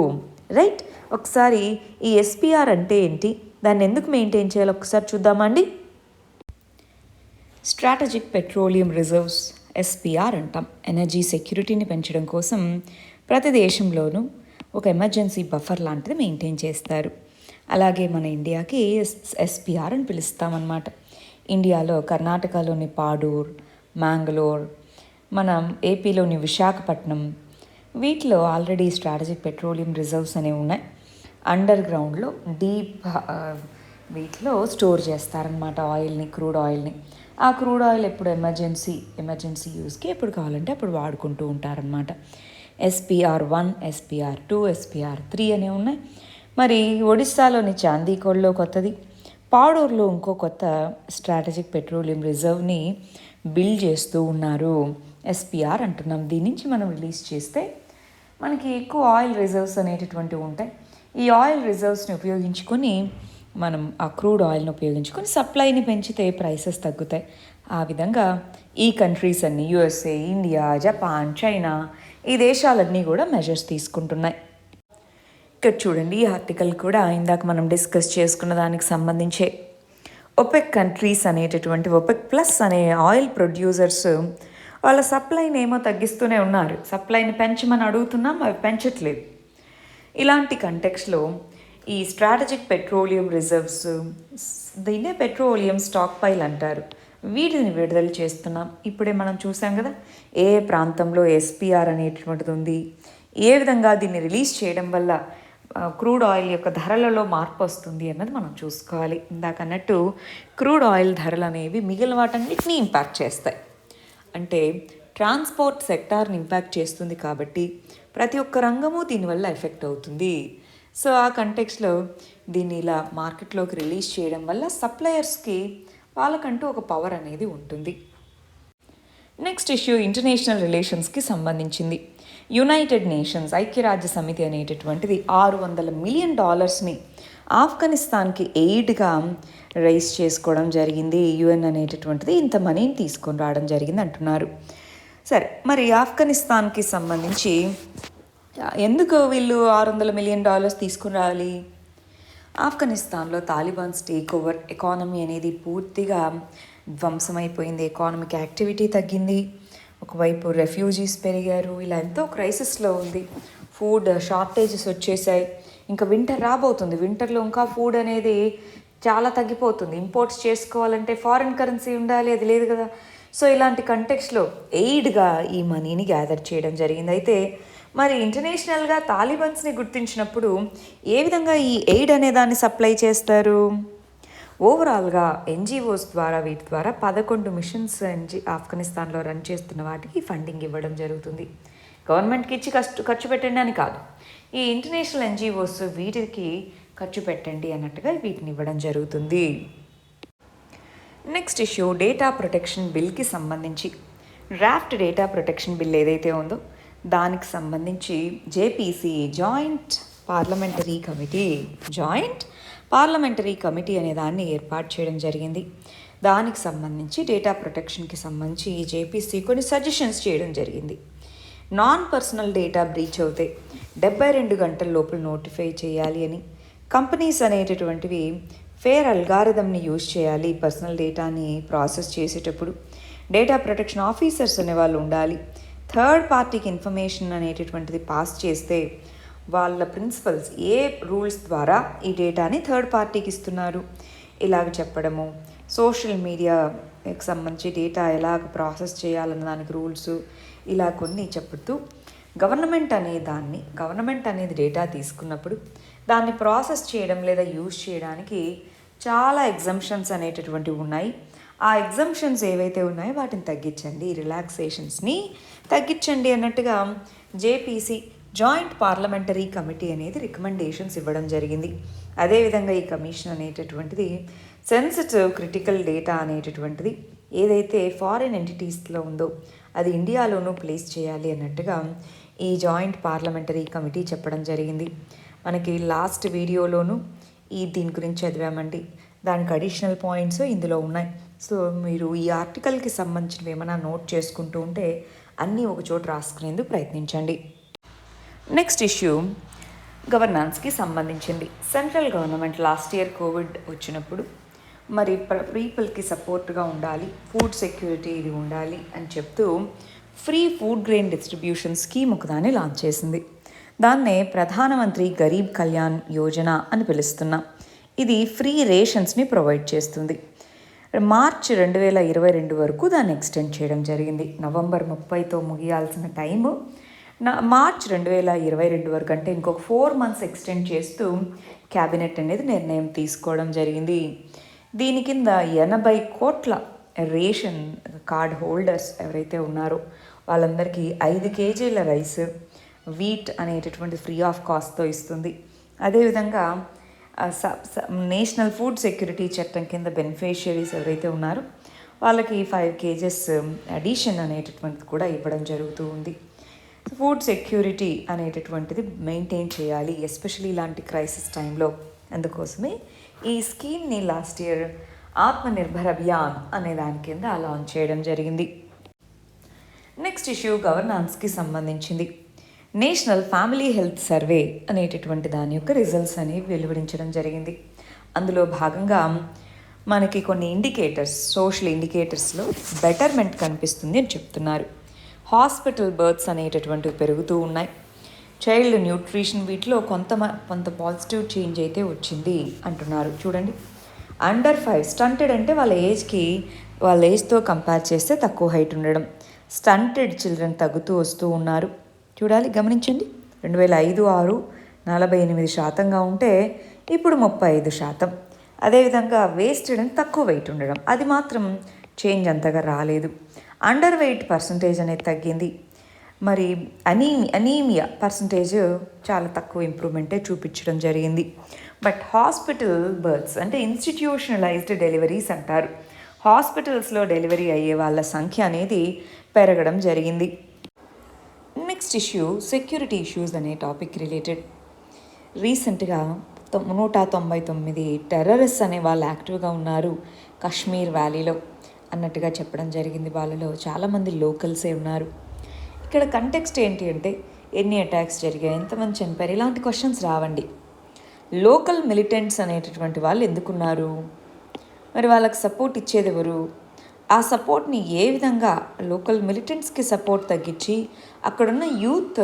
రైట్, ఒకసారి ఈ ఎస్పిఆర్ అంటే ఏంటి, దాన్ని ఎందుకు మెయింటైన్ చేయాలో ఒకసారి చూద్దామండి. స్ట్రాటజిక్ పెట్రోలియం రిజర్వ్స్, ఎస్పిఆర్ అంటాం. ఎనర్జీ సెక్యూరిటీని పెంచడం కోసం ప్రతి దేశంలోనూ ఒక ఎమర్జెన్సీ బఫర్ లాంటిది మెయింటైన్ చేస్తారు. అలాగే మన ఇండియాకి ఎస్పిఆర్ అని పిలుస్తామన్నమాట. ఇండియాలో కర్ణాటకలోని పాడూర్, మ్యాంగళూర్, మనం ఏపీలోని విశాఖపట్నం, వీటిలో ఆల్రెడీ స్ట్రాటజిక్ పెట్రోలియం రిజర్వ్స్ అనేవి ఉన్నాయి. అండర్ గ్రౌండ్లో డీప్ వీటిలో స్టోర్ చేస్తారనమాట ఆయిల్ని, క్రూడ్ ఆయిల్ని. ఆ క్రూడ్ ఆయిల్ ఎప్పుడు ఎమర్జెన్సీ యూస్కి ఎప్పుడు కావాలంటే అప్పుడు వాడుకుంటూ ఉంటారనమాట. SPR1, SPR2, SPR3 అనేవి ఉన్నాయి. మరి ఒడిస్సాలోని చాందీకోల్లో కొత్తది, పాడూరులో ఇంకో కొత్త స్ట్రాటజిక్ పెట్రోలియం రిజర్వ్ని బిల్డ్ చేస్తూ ఉన్నారు. ఎస్పిఆర్ అంటున్నాం. దీని నుంచి మనం రిలీజ్ చేస్తే మనకి ఎక్కువ ఆయిల్ రిజర్వ్స్ అనేటటువంటివి ఉంటాయి. ఈ ఆయిల్ రిజర్వ్స్ని ఉపయోగించుకొని మనం ఆ క్రూడ్ ఆయిల్ని ఉపయోగించుకొని సప్లైని పెంచితే ప్రైసెస్ తగ్గుతాయి. ఆ విధంగా ఈ కంట్రీస్ అన్నీ USA, ఇండియా, జపాన్, చైనా, ఈ దేశాలన్నీ కూడా మెజర్స్ తీసుకుంటున్నాయి. ఇక్కడ చూడండి, ఈ ఆర్టికల్ కూడా ఇందాక మనం డిస్కస్ చేసుకున్న దానికి సంబంధించే ఒపెక్ కంట్రీస్ అనేటటువంటి ఒపెక్ ప్లస్ అనే ఆయిల్ ప్రొడ్యూసర్స్ వాళ్ళ సప్లైని ఏమో తగ్గిస్తూనే ఉన్నారు. సప్లైని పెంచమని అడుగుతున్నాం, అవి పెంచట్లేదు. ఇలాంటి కంటెక్స్లో ఈ స్ట్రాటజిక్ పెట్రోలియం రిజర్వ్స్, దీన్నే పెట్రోలియం స్టాక్ పైల్ అంటారు, వీటిని విడుదల చేస్తున్నాం. ఇప్పుడే మనం చూసాం కదా ఏ ప్రాంతంలో ఎస్పిఆర్ అనేటటువంటిది ఉంది, ఏ విధంగా దీన్ని రిలీజ్ చేయడం వల్ల క్రూడ్ ఆయిల్ యొక్క ధరలలో మార్పు వస్తుంది అన్నది మనం చూసుకోవాలి. ఇందాక అన్నట్టు క్రూడ్ ఆయిల్ ధరలు అనేవి మిగిలిన వాటన్నిటిని ఇంపాక్ట్ చేస్తాయి. అంటే ట్రాన్స్పోర్ట్ సెక్టార్ని ఇంపాక్ట్ చేస్తుంది కాబట్టి ప్రతి ఒక్క రంగము దీనివల్ల ఎఫెక్ట్ అవుతుంది. సో ఆ కంటెక్స్లో దీన్ని ఇలా మార్కెట్లోకి రిలీజ్ చేయడం వల్ల సప్లయర్స్కి వాళ్ళకంటూ ఒక పవర్ అనేది ఉంటుంది. నెక్స్ట్ ఇష్యూ ఇంటర్నేషనల్ రిలేషన్స్కి సంబంధించింది. యునైటెడ్ నేషన్స్, ఐక్యరాజ్య సమితి అనేటటువంటిది $600 మిలియన్ ఆఫ్ఘనిస్తాన్కి ఎయిడ్గా రైజ్ చేసుకోవడం జరిగింది. UN అనేటటువంటిది ఇంత మనీని తీసుకొని రావడం జరిగింది అంటున్నారు. సరే, మరి ఆఫ్ఘనిస్తాన్కి సంబంధించి ఎందుకు వీళ్ళు $600 మిలియన్ తీసుకుని రావాలి? ఆఫ్ఘనిస్తాన్లో తాలిబాన్స్ టేక్ ఓవర్, ఎకానమీ అనేది పూర్తిగా ధ్వంసమైపోయింది, ఎకానమిక్ యాక్టివిటీ తగ్గింది. ఒకవైపు రెఫ్యూజీస్ పెరిగారు, ఇలా ఎంతో క్రైసిస్లో ఉంది. ఫుడ్ షార్టేజెస్ వచ్చేసాయి. ఇంకా వింటర్ రాబోతుంది. వింటర్లో ఇంకా ఫుడ్ అనేది చాలా తగ్గిపోతుంది. ఇంపోర్ట్స్ చేసుకోవాలంటే ఫారిన్ కరెన్సీ ఉండాలి, అది లేదు కదా. సో ఇలాంటి కంటెక్స్లో ఎయిడ్గా ఈ మనీని గ్యాదర్ చేయడం జరిగింది. అయితే మరి ఇంటర్నేషనల్గా తాలిబాన్స్ని గుర్తించినప్పుడు ఏ విధంగా ఈ ఎయిడ్ అనే దాన్ని సప్లై చేస్తారు? ఓవరాల్గా NGOs ద్వారా, వీటి ద్వారా 11 మిషన్స్ ఆఫ్ఘనిస్తాన్లో రన్ చేస్తున్న వాటికి ఫండింగ్ ఇవ్వడం జరుగుతుంది. గవర్నమెంట్కి ఇచ్చి ఖర్చు పెట్టండి అని కాదు, ఈ ఇంటర్నేషనల్ NGOs వీటికి ఖర్చు పెట్టండి అన్నట్టుగా వీటిని ఇవ్వడం జరుగుతుంది. నెక్స్ట్ ఇష్యూ డేటా ప్రొటెక్షన్ బిల్కి సంబంధించి. డ్రాఫ్ట్ డేటా ప్రొటెక్షన్ బిల్ ఏదైతే ఉందో దానికి సంబంధించి JPC, జాయింట్ పార్లమెంటరీ కమిటీ అనే దాన్ని ఏర్పాటు చేయడం జరిగింది. దానికి సంబంధించి డేటా ప్రొటెక్షన్కి సంబంధించి JPC కొన్ని సజెషన్స్ చేయడం జరిగింది. నాన్ పర్సనల్ డేటా బ్రీచ్ అవుతే 72 గంటల లోపల నోటిఫై చేయాలి అని, కంపెనీస్ అనేటటువంటివి ఫేర్ అల్గారిథంని యూజ్ చేయాలి పర్సనల్ డేటాని ప్రాసెస్ చేసేటప్పుడు, డేటా ప్రొటెక్షన్ ఆఫీసర్స్ అనేవాళ్ళు ఉండాలి, థర్డ్ పార్టీకి ఇన్ఫర్మేషన్ అనేటటువంటిది పాస్ చేస్తే వాళ్ళ ప్రిన్సిపల్స్ ఏ రూల్స్ ద్వారా ఈ డేటాని థర్డ్ పార్టీకి ఇస్తున్నారు ఇలాగ చెప్పడము, సోషల్ మీడియాకి సంబంధించి డేటా ఎలాగ ప్రాసెస్ చేయాలన్న దానికి రూల్స్, ఇలా కొన్ని చెప్తూ గవర్నమెంట్ అనేది డేటా తీసుకున్నప్పుడు దాన్ని ప్రాసెస్ చేయడం లేదా యూజ్ చేయడానికి చాలా ఎగ్జంప్షన్స్ అనేటటువంటివి ఉన్నాయి. ఆ ఎగ్జంప్షన్స్ ఏవైతే ఉన్నాయో వాటిని తగ్గించండి, రిలాక్సేషన్స్ని తగ్గించండి అన్నట్టుగా JPC జాయింట్ పార్లమెంటరీ కమిటీ అనేది రికమెండేషన్స్ ఇవ్వడం జరిగింది. అదేవిధంగా ఈ కమిషన్ అనేటటువంటిది సెన్సిటివ్ క్రిటికల్ డేటా అనేటటువంటిది ఏదైతే ఫారిన్ ఎంటిటీస్లో ఉందో అది ఇండియాలోనూ ప్లేస్ చేయాలి అన్నట్టుగా ఈ జాయింట్ పార్లమెంటరీ కమిటీ చెప్పడం జరిగింది. మనకి లాస్ట్ వీడియోలోనూ దీని గురించి చదివామండి. దానికి అడిషనల్ పాయింట్స్ ఇందులో ఉన్నాయి. సో మీరు ఈ ఆర్టికల్కి సంబంధించినవి ఏమైనా నోట్ చేసుకుంటూ ఉంటే అన్నీ ఒక చోట రాసుకునేందుకు ప్రయత్నించండి. నెక్స్ట్ ఇష్యూ గవర్నాన్స్కి సంబంధించింది. Central government last year Covid వచ్చినప్పుడు మరి పీపుల్కి సపోర్ట్గా ఉండాలి, ఫుడ్ సెక్యూరిటీ ఇది ఉండాలి అని చెప్తూ free food grain distribution scheme ఒకదాన్ని లాంచ్ చేసింది. దాన్నే ప్రధానమంత్రి గరీబ్ కళ్యాణ్ యోజన అని పిలుస్తున్నాం. ఇది ఫ్రీ రేషన్స్ని ప్రొవైడ్ చేస్తుంది. మార్చ్ 2022 వరకు దాన్ని ఎక్స్టెండ్ చేయడం జరిగింది. నవంబర్ 30తో ముగియాల్సిన టైము మార్చ్ 2022 వరకు, అంటే ఇంకొక 4 months ఎక్స్టెండ్ చేస్తూ క్యాబినెట్ అనేది నిర్ణయం తీసుకోవడం జరిగింది. దీని కింద 80 కోట్ల రేషన్ కార్డ్ హోల్డర్స్ ఎవరైతే ఉన్నారో వాళ్ళందరికీ 5 kgల రైస్, వీట్ అనేటటువంటి ఫ్రీ ఆఫ్ కాస్ట్తో ఇస్తుంది. అదేవిధంగా నేషనల్ ఫుడ్ సెక్యూరిటీ చట్టం కింద బెనిఫిషియరీస్ ఎవరైతే ఉన్నారో వాళ్ళకి 5 kgs అడిషన్ అనేటటువంటిది కూడా ఇవ్వడం జరుగుతూ ఉంది. ఫుడ్ సెక్యూరిటీ అనేటటువంటిది మెయింటైన్ చేయాలి, ఎస్పెషలీ ఇలాంటి క్రైసిస్ టైంలో. అందుకోసమే ఈ స్కీమ్ని లాస్ట్ ఇయర్ ఆత్మనిర్భర్ అభియాన్ అనే దాని కింద లాంచ్ చేయడం జరిగింది. నెక్స్ట్ ఇష్యూ గవర్నాన్స్కి సంబంధించింది. నేషనల్ ఫ్యామిలీ హెల్త్ సర్వే అనేటటువంటి దాని యొక్క రిజల్ట్స్ అనేవి వెలువడించడం జరిగింది. అందులో భాగంగా మనకి కొన్ని ఇండికేటర్స్, సోషల్ ఇండికేటర్స్లో బెటర్మెంట్ కనిపిస్తుంది అని చెప్తున్నారు. హాస్పిటల్ బర్త్స్ అనేటటువంటివి పెరుగుతూ ఉన్నాయి. చైల్డ్ న్యూట్రిషన్ వీటిలో కొంత పాజిటివ్ చేంజ్ అయితే వచ్చింది అంటున్నారు. చూడండి, అండర్ 5 స్టంటెడ్ అంటే వాళ్ళ ఏజ్తో కంపేర్ చేస్తే తక్కువ హైట్ ఉండడం. స్టంటెడ్ చిల్డ్రన్ తగ్గుతూ వస్తూ ఉన్నారు. చూడాలి, గమనించండి. 2005-06 48% ఉంటే ఇప్పుడు 35%. అదేవిధంగా వేస్టెడ్ అని తక్కువ వెయిట్ ఉండడం, అది మాత్రం చేంజ్ అంతగా రాలేదు. అండర్ వెయిట్ పర్సంటేజ్ అనేది తగ్గింది. మరి అనీమియా పర్సంటేజ్ చాలా తక్కువ ఇంప్రూవ్మెంటే చూపించడం జరిగింది. బట్ హాస్పిటల్ బర్త్స్ అంటే ఇన్స్టిట్యూషనలైజ్డ్ డెలివరీస్ అంటారు. హాస్పిటల్స్లో డెలివరీ అయ్యే వాళ్ళ సంఖ్య అనేది పెరగడం జరిగింది. నెక్స్ట్ ఇష్యూ సెక్యూరిటీ ఇష్యూస్ అనే టాపిక్ రిలేటెడ్. రీసెంట్గా 199 టెర్రరిస్ట్ అనే వాళ్ళు యాక్టివ్గా ఉన్నారు కాశ్మీర్ వ్యాలీలో అన్నట్టుగా చెప్పడం జరిగింది. వాళ్ళలో చాలామంది లోకల్సే ఉన్నారు. ఇక్కడ కంటెక్స్ట్ ఏంటి అంటే ఎన్ని అటాక్స్ జరిగాయి, ఎంతమంది చనిపోయారు, ఇలాంటి క్వశ్చన్స్ రావండి. లోకల్ మిలిటెంట్స్ అనేటటువంటి వాళ్ళు ఎందుకున్నారు, మరి వాళ్ళకి సపోర్ట్ ఇచ్చేది ఎవరు, ఆ సపోర్ట్ని ఏ విధంగా లోకల్ మిలిటెంట్స్కి సపోర్ట్ తగ్గించి అక్కడున్న యూత్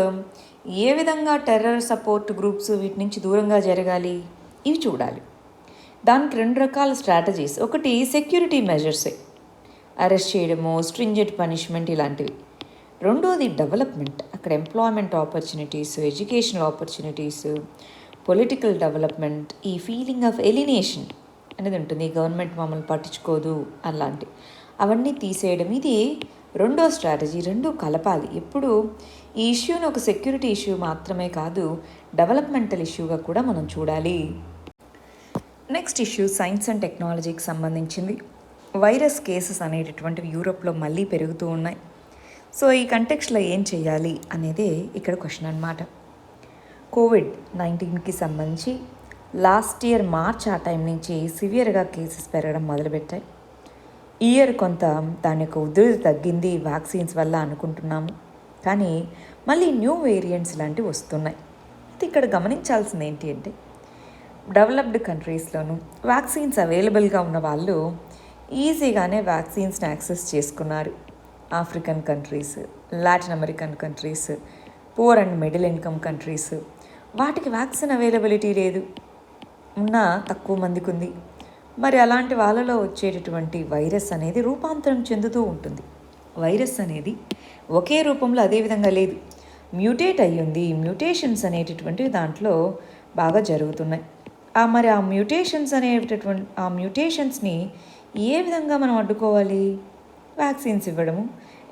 ఏ విధంగా టెర్రర్ సపోర్ట్ గ్రూప్స్ వీటి నుంచి దూరంగా జరగాలి, ఇవి చూడాలి. దానికి 2 రకాల స్ట్రాటజీస్. ఒకటి సెక్యూరిటీ మెజర్సే, అరెస్ట్ చేయడము, స్ట్రింజెంట్ పనిష్మెంట్ ఇలాంటివి. రెండోది డెవలప్మెంట్, అక్కడ employment opportunities, educational opportunities, political development, ఈ ఫీలింగ్ ఆఫ్ ఎలినేషన్ అనేది ఉంటుంది. గవర్నమెంట్ మమ్మల్ని పట్టించుకోదు అలాంటి అవన్నీ తీసేయడం, ఇది రెండో స్ట్రాటజీ. రెండు కలపాలి. ఎప్పుడు ఈ ఇష్యూని ఒక సెక్యూరిటీ ఇష్యూ మాత్రమే కాదు, డెవలప్మెంటల్ ఇష్యూగా కూడా మనం చూడాలి. నెక్స్ట్ ఇష్యూ సైన్స్ అండ్ టెక్నాలజీకి సంబంధించింది. వైరస్ కేసెస్ అనేటటువంటివి యూరోప్లో మళ్ళీ పెరుగుతూ ఉన్నాయి. సో ఈ కంటెక్స్ట్లో ఏం చేయాలి అనేదే ఇక్కడ క్వశ్చన్ అన్నమాట. COVID-19కి సంబంధించి లాస్ట్ ఇయర్ మార్చ్ ఆ టైం నుంచి సివియర్గా కేసెస్ పెరగడం మొదలుపెట్టాయి. ఇయర్ కొంత దాని యొక్క ఉధృతి తగ్గింది వ్యాక్సిన్స్ వల్ల అనుకుంటున్నాము, కానీ మళ్ళీ న్యూ వేరియంట్స్ లాంటివి వస్తున్నాయి. అయితే ఇక్కడ గమనించాల్సింది ఏంటి అంటే డెవలప్డ్ కంట్రీస్లోనూ వ్యాక్సిన్స్ అవైలబుల్గా ఉన్న వాళ్ళు ఈజీగానే వ్యాక్సిన్స్ని యాక్సెస్ చేసుకున్నారు. African countries, Latin American countries, poor and middle income countries, వాటికి వ్యాక్సిన్ అవైలబిలిటీ లేదు, ఉన్నా తక్కువ మందికి ఉంది. మరి అలాంటి వాళ్ళలో వచ్చేటటువంటి వైరస్ అనేది రూపాంతరం చెందుతూ ఉంటుంది. వైరస్ అనేది ఒకే రూపంలో అదే విధంగా లేదు, మ్యూటేట్ అయ్యింది. మ్యూటేషన్స్ అనేటటువంటివి దాంట్లో బాగా జరుగుతున్నాయి. మరి ఆ మ్యూటేషన్స్ని ఏ విధంగా మనం అడ్డుకోవాలి? వ్యాక్సిన్స్ ఇవ్వడము,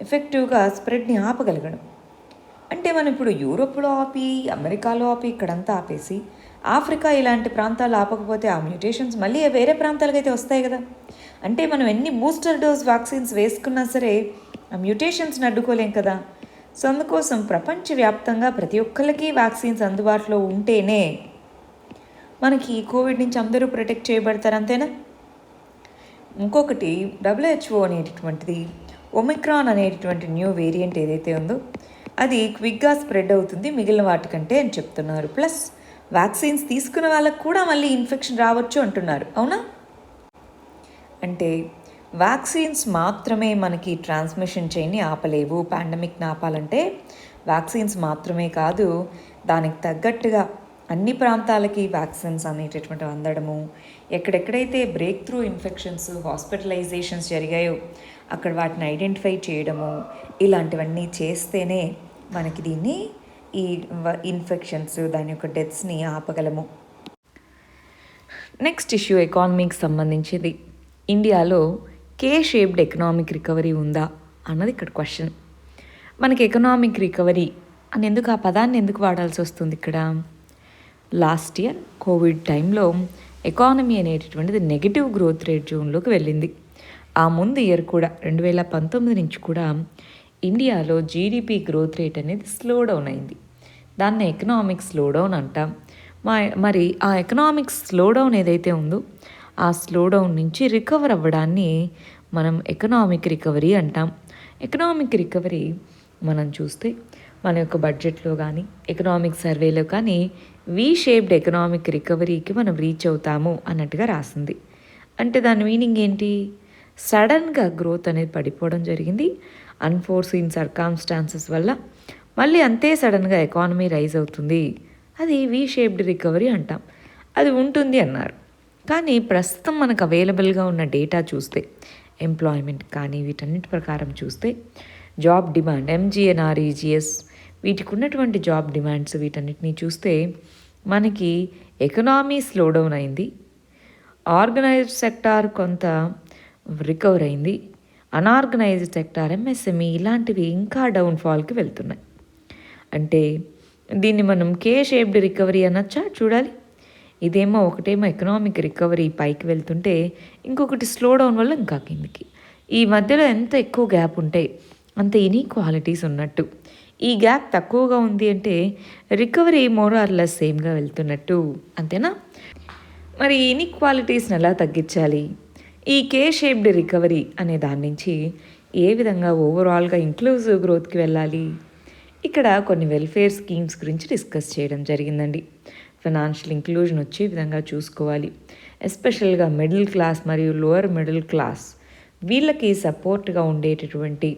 ఎఫెక్టివ్గా స్ప్రెడ్ని ఆపగలగడం. అంటే మనం ఇప్పుడు యూరోప్లో ఆపి, అమెరికాలో ఆపి, ఇక్కడంతా ఆపేసి ఆఫ్రికా ఇలాంటి ప్రాంతాలు ఆపకపోతే ఆ మ్యూటేషన్స్ మళ్ళీ వేరే ప్రాంతాలకైతే వస్తాయి కదా. అంటే మనం ఎన్ని బూస్టర్ డోస్ వ్యాక్సిన్స్ వేసుకున్నా సరే ఆ మ్యూటేషన్స్ని అడ్డుకోలేం కదా. సో అందుకోసం ప్రపంచవ్యాప్తంగా ప్రతి ఒక్కరికి వ్యాక్సిన్స్ అందుబాటులో ఉంటేనే మనకి కోవిడ్ నుంచి అందరూ ప్రొటెక్ట్ చేయబడతారు, అంతేనా. ఇంకొకటి WHO అనేటటువంటిది ఒమిక్రాన్ అనేటటువంటి న్యూ వేరియంట్ ఏదైతే ఉందో అది క్విక్గా స్ప్రెడ్ అవుతుంది మిగిలిన వాటికంటే అని చెప్తున్నారు. ప్లస్ వ్యాక్సిన్స్ తీసుకున్న వాళ్ళకు కూడా మళ్ళీ ఇన్ఫెక్షన్ రావచ్చు అంటున్నారు, అవునా. అంటే వ్యాక్సిన్స్ మాత్రమే మనకి ట్రాన్స్మిషన్ చైన్ని ఆపలేవు. పాండమిక్ని ఆపాలంటే వ్యాక్సిన్స్ మాత్రమే కాదు, దానికి తగ్గట్టుగా అన్ని ప్రాంతాలకి వ్యాక్సిన్స్ అనేటటువంటివి అందడము, ఎక్కడెక్కడైతే బ్రేక్ త్రూ ఇన్ఫెక్షన్స్, హాస్పిటలైజేషన్స్ జరిగాయో అక్కడ వాటిని ఐడెంటిఫై చేయడము, ఇలాంటివన్నీ చేస్తేనే మనకి దీన్ని ఈ ఇన్ఫెక్షన్స్ దాని యొక్క డెత్స్ని ఆపగలము. నెక్స్ట్ ఇష్యూ ఎకానమీకి సంబంధించింది. ఇండియాలో కే షేప్డ్ ఎకనామిక్ రికవరీ ఉందా అన్నది ఇక్కడ క్వశ్చన్. మనకి ఎకనామిక్ రికవరీ అని ఎందుకు ఆ పదాన్ని ఎందుకు వాడాల్సి వస్తుంది ఇక్కడ? లాస్ట్ ఇయర్ కోవిడ్ టైంలో ఎకానమీ అనేటటువంటిది నెగిటివ్ గ్రోత్ రేట్ జోన్లోకి వెళ్ళింది. ఆ ముందు ఇయర్ కూడా 2019 నుంచి కూడా ఇండియాలో జీడిపి గ్రోత్ రేట్ అనేది స్లో డౌన్ అయింది. దాన్ని ఎకనామిక్ స్లో డౌన్ అంటాం. మరి ఆ ఎకనామిక్ స్లో డౌన్ ఏదైతే ఉందో ఆ స్లో డౌన్ నుంచి రికవర్ అవ్వడాన్ని మనం ఎకనామిక్ రికవరీ అంటాం. ఎకనామిక్ రికవరీ మనం చూస్తే మన యొక్క బడ్జెట్లో కానీ ఎకనామిక్ సర్వేలో కానీ వి షేప్డ్ ఎకనామిక్ రికవరీకి మనం రీచ్ అవుతాము అన్నట్టుగా రాసింది. అంటే దాని మీనింగ్ ఏంటి? సడన్గా గ్రోత్ అనేది పడిపోవడం జరిగింది అన్ఫోర్సీన్ సర్కామ్స్టాన్సెస్ వల్ల, మళ్ళీ అంతే సడన్గా ఎకానమీ రైజ్ అవుతుంది, అది వి షేప్డ్ రికవరీ అంటాం. అది ఉంటుంది అన్నారు. కానీ ప్రస్తుతం మనకు అవైలబుల్గా ఉన్న డేటా చూస్తే, ఎంప్లాయ్మెంట్ కానీ వీటన్నిటి ప్రకారం చూస్తే జాబ్ డిమాండ్ ఎంజీఎన్ఆర్ఈజీఎస్ వీటికి ఉన్నటువంటి జాబ్ డిమాండ్స్ వీటన్నిటిని చూస్తే మనకి ఎకనామీ స్లో డౌన్ అయింది, ఆర్గనైజ్డ్ సెక్టార్ కొంత రికవర్ అయింది, అనార్గనైజ్డ్ సెక్టార్ ఎంఎస్ఎంఈ ఇలాంటివి ఇంకా డౌన్ఫాల్కి వెళ్తున్నాయి. అంటే దీన్ని మనం కే షేప్డ్ రికవరీ అనొచ్చా? చూడాలి. ఇదేమో ఒకటేమో ఎకనామిక్ రికవరీ పైకి వెళ్తుంటే ఇంకొకటి స్లో డౌన్ వల్ల ఇంకా కిందికి. ఈ మధ్యలో ఎంత ఎక్కువ గ్యాప్ ఉంటే అంత ఇన్ఈక్వాలిటీస్ ఉన్నట్టు. ఈ గ్యాప్ తక్కువగా ఉంది అంటే రికవరీ మోర్ ఆర్ లెస్ సేమ్గా వెళ్తున్నట్టు, అంతేనా. మరి ఇన్ఈక్వాలిటీస్ని ఎలా తగ్గించాలి? ఈ కే షేప్డ్ రికవరీ అనే దాని నుంచి ఏ విధంగా ఓవరాల్గా ఇంక్లూజివ్ గ్రోత్కి వెళ్ళాలి? ఇక్కడ కొన్ని వెల్ఫేర్ స్కీమ్స్ గురించి డిస్కస్ చేయడం జరిగిందండి. ఫైనాన్షియల్ ఇంక్లూజన్ వచ్చే విధంగా చూసుకోవాలి. ఎస్పెషల్గా మిడిల్ క్లాస్ మరియు లోవర్ మిడిల్ క్లాస్ వీళ్ళకి సపోర్ట్గా ఉండేటటువంటి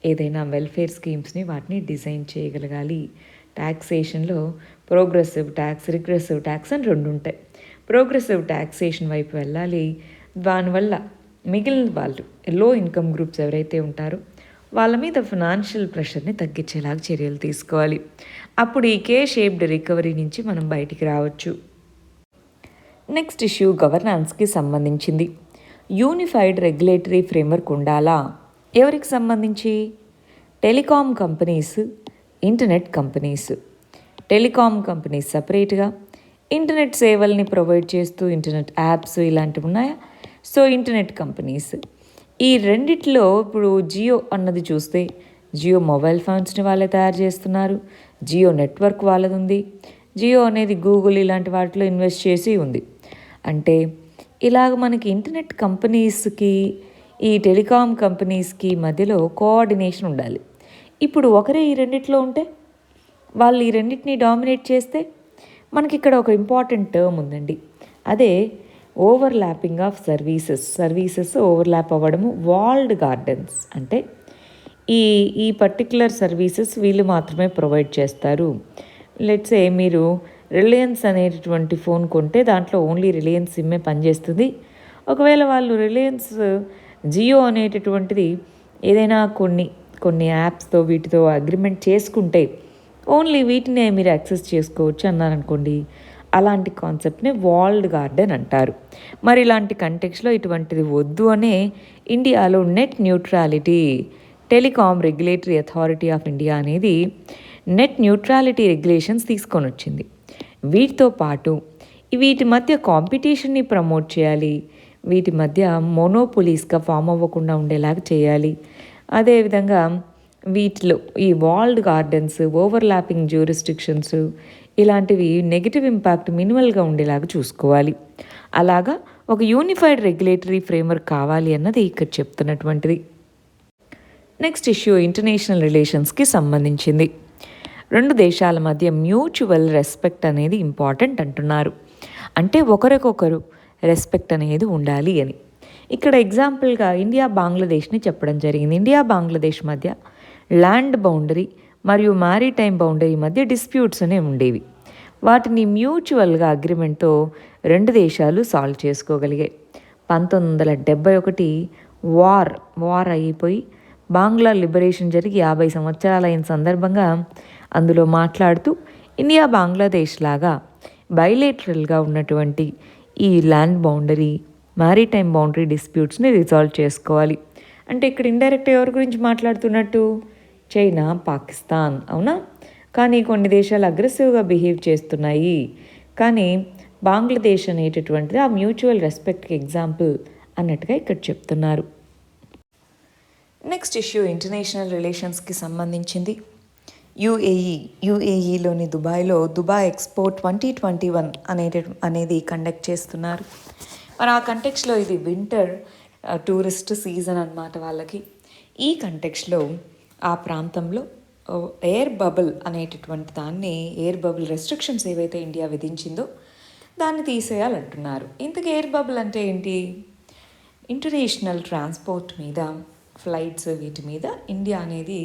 ఏదైనా వెల్ఫేర్ స్కీమ్స్ని వాటిని డిజైన్ చేయగలగాలి. ట్యాక్సేషన్లో ప్రోగ్రెసివ్ ట్యాక్స్, రిగ్రెసివ్ ట్యాక్స్ అని రెండు ఉంటాయి. ప్రోగ్రెసివ్ ట్యాక్సేషన్ వైపు వెళ్ళాలి. దానివల్ల మిగిలిన వాళ్ళు లో ఇన్కమ్ గ్రూప్స్ ఎవరైతే ఉంటారో వాళ్ళ మీద ఫినాన్షియల్ ప్రెషర్ని తగ్గించేలాగా చర్యలు తీసుకోవాలి. అప్పుడు ఈ కే షేప్డ్ రికవరీ నుంచి మనం బయటికి రావచ్చు. నెక్స్ట్ ఇష్యూ గవర్నాన్స్కి సంబంధించింది. యూనిఫైడ్ రెగ్యులేటరీ ఫ్రేమ్వర్క్ ఉండాలా? ఎవరికి సంబంధించి? Telecom companies, internet companies. Telecom companies సపరేట్గా, ఇంటర్నెట్ సేవల్ని ప్రొవైడ్ చేస్తూ ఇంటర్నెట్ యాప్స్ ఇలాంటివి ఉన్నాయా? So internet companies. ఈ రెండిట్లో ఇప్పుడు జియో అన్నది చూస్తే జియో మొబైల్ ఫోన్స్ని వాళ్ళే తయారు చేస్తున్నారు, జియో నెట్వర్క్ వాళ్ళది ఉంది, జియో అనేది గూగుల్ ఇలాంటి వాటిలో ఇన్వెస్ట్ చేసి ఉంది. అంటే ఇలాగ మనకి ఇంటర్నెట్ కంపెనీస్కి ఈ టెలికాం కంపెనీస్కి మధ్యలో కోఆర్డినేషన్ ఉండాలి. ఇప్పుడు ఒకరే ఈ రెండిట్లో ఉంటే వాళ్ళు ఈ రెండింటిని డామినేట్ చేస్తే మనకి ఇక్కడ ఒక ఇంపార్టెంట్ టర్మ్ ఉందండి. అదే ఓవర్లాపింగ్ ఆఫ్ సర్వీసెస్ ఓవర్లాప్ అవ్వడము. వాల్డ్ గార్డెన్స్ అంటే ఈ పర్టిక్యులర్ సర్వీసెస్ వీళ్ళు మాత్రమే ప్రొవైడ్ చేస్తారు. లెట్సే మీరు రిలయన్స్ అనేటటువంటి ఫోన్ కొంటే దాంట్లో ఓన్లీ రిలయన్స్ సిమ్మే పనిచేస్తుంది. ఒకవేళ వాళ్ళు రిలయన్స్ జియో అనేటటువంటిది ఏదైనా కొన్ని యాప్స్తో వీటితో అగ్రిమెంట్ చేసుకుంటే ఓన్లీ వీటినే మీరు యాక్సెస్ చేసుకోవచ్చు అన్నారనుకోండి, అలాంటి కాన్సెప్ట్ని వాల్డ్ గార్డెన్ అంటారు. మరి ఇలాంటి కంటెక్స్లో ఇటువంటిది వద్దు అనే ఇండియాలో net neutrality telecom regulatory authority of India అనేది నెట్ న్యూట్రాలిటీ రెగ్యులేషన్స్ తీసుకొని వచ్చింది. వీటితో పాటు వీటి మధ్య కాంపిటీషన్ని ప్రమోట్ చేయాలి, వీటి మధ్య మోనోపోలీస్గా ఫామ్ అవ్వకుండా ఉండేలాగా చేయాలి. అదేవిధంగా వీటిలో ఈ వాల్డ్ గార్డెన్స్, ఓవర్లాపింగ్ జ్యూరిస్డిక్షన్స్ ఇలాంటివి నెగిటివ్ ఇంపాక్ట్ మినిమల్గా ఉండేలాగా చూసుకోవాలి. అలాగా ఒక యూనిఫైడ్ రెగ్యులేటరీ ఫ్రేమ్వర్క్ కావాలి అన్నది ఇక్కడ చెప్తున్నటువంటిది. నెక్స్ట్ ఇష్యూ ఇంటర్నేషనల్ రిలేషన్స్కి సంబంధించింది. రెండు దేశాల మధ్య మ్యూచువల్ రెస్పెక్ట్ అనేది ఇంపార్టెంట్ అంటున్నారు. అంటే ఒకరికొకరు రెస్పెక్ట్ అనేది ఉండాలి అని. ఇక్కడ ఎగ్జాంపుల్గా ఇండియా బంగ్లాదేశ్ని చెప్పడం జరిగింది. ఇండియా బంగ్లాదేశ్ మధ్య ల్యాండ్ బౌండరీ మరియు మ్యారీటైమ్ బౌండరీ మధ్య డిస్ప్యూట్స్ అనేవి ఉండేవి. వాటిని మ్యూచువల్గా అగ్రిమెంట్తో రెండు దేశాలు సాల్వ్ చేసుకోగలిగాయి. 1971 వార్ అయిపోయి బంగ్లా లిబరేషన్ జరిగి 50 సంవత్సరాలు అయిన సందర్భంగా అందులో మాట్లాడుతూ ఇండియా బంగ్లాదేశ్ లాగా బైలేటరల్గా ఉన్నటువంటి ఈ ల్యాండ్ బౌండరీ, మ్యారీటైమ్ బౌండరీ డిస్ప్యూట్స్ని రిజాల్వ్ చేసుకోవాలి. అంటే ఇక్కడ ఇండైరెక్ట్ ఎవరి గురించి మాట్లాడుతున్నట్టు? చైనా, పాకిస్తాన్, అవునా? కానీ కొన్ని దేశాలు అగ్రెసివ్గా బిహేవ్ చేస్తున్నాయి. కానీ బంగ్లాదేశ్ అనేటటువంటిది ఆ మ్యూచువల్ రెస్పెక్ట్కి ఎగ్జాంపుల్ అన్నట్టుగా ఇక్కడ చెప్తున్నారు. నెక్స్ట్ ఇష్యూ ఇంటర్నేషనల్ రిలేషన్స్కి సంబంధించింది. యూఏఈలోని దుబాయ్లో దుబాయ్ ఎక్స్పో 2021 అనేది కండక్ట్ చేస్తున్నారు. మరి ఆ కంటెక్స్లో ఇది వింటర్ టూరిస్ట్ సీజన్ అన్నమాట వాళ్ళకి. ఈ కంటెక్స్లో ఆ ప్రాంతంలో ఎయిర్ బబుల్ అనేటటువంటి దాన్ని, ఎయిర్ బబుల్ రెస్ట్రిక్షన్స్ ఏవైతే ఇండియా విధించిందో దాన్ని తీసేయాలంటున్నారు. ఇంతకీ ఎయిర్ బబుల్ అంటే ఏంటి? ఇంటర్నేషనల్ ట్రాన్స్పోర్ట్ మీద, ఫ్లైట్స్ వీటి మీద ఇండియా అనేది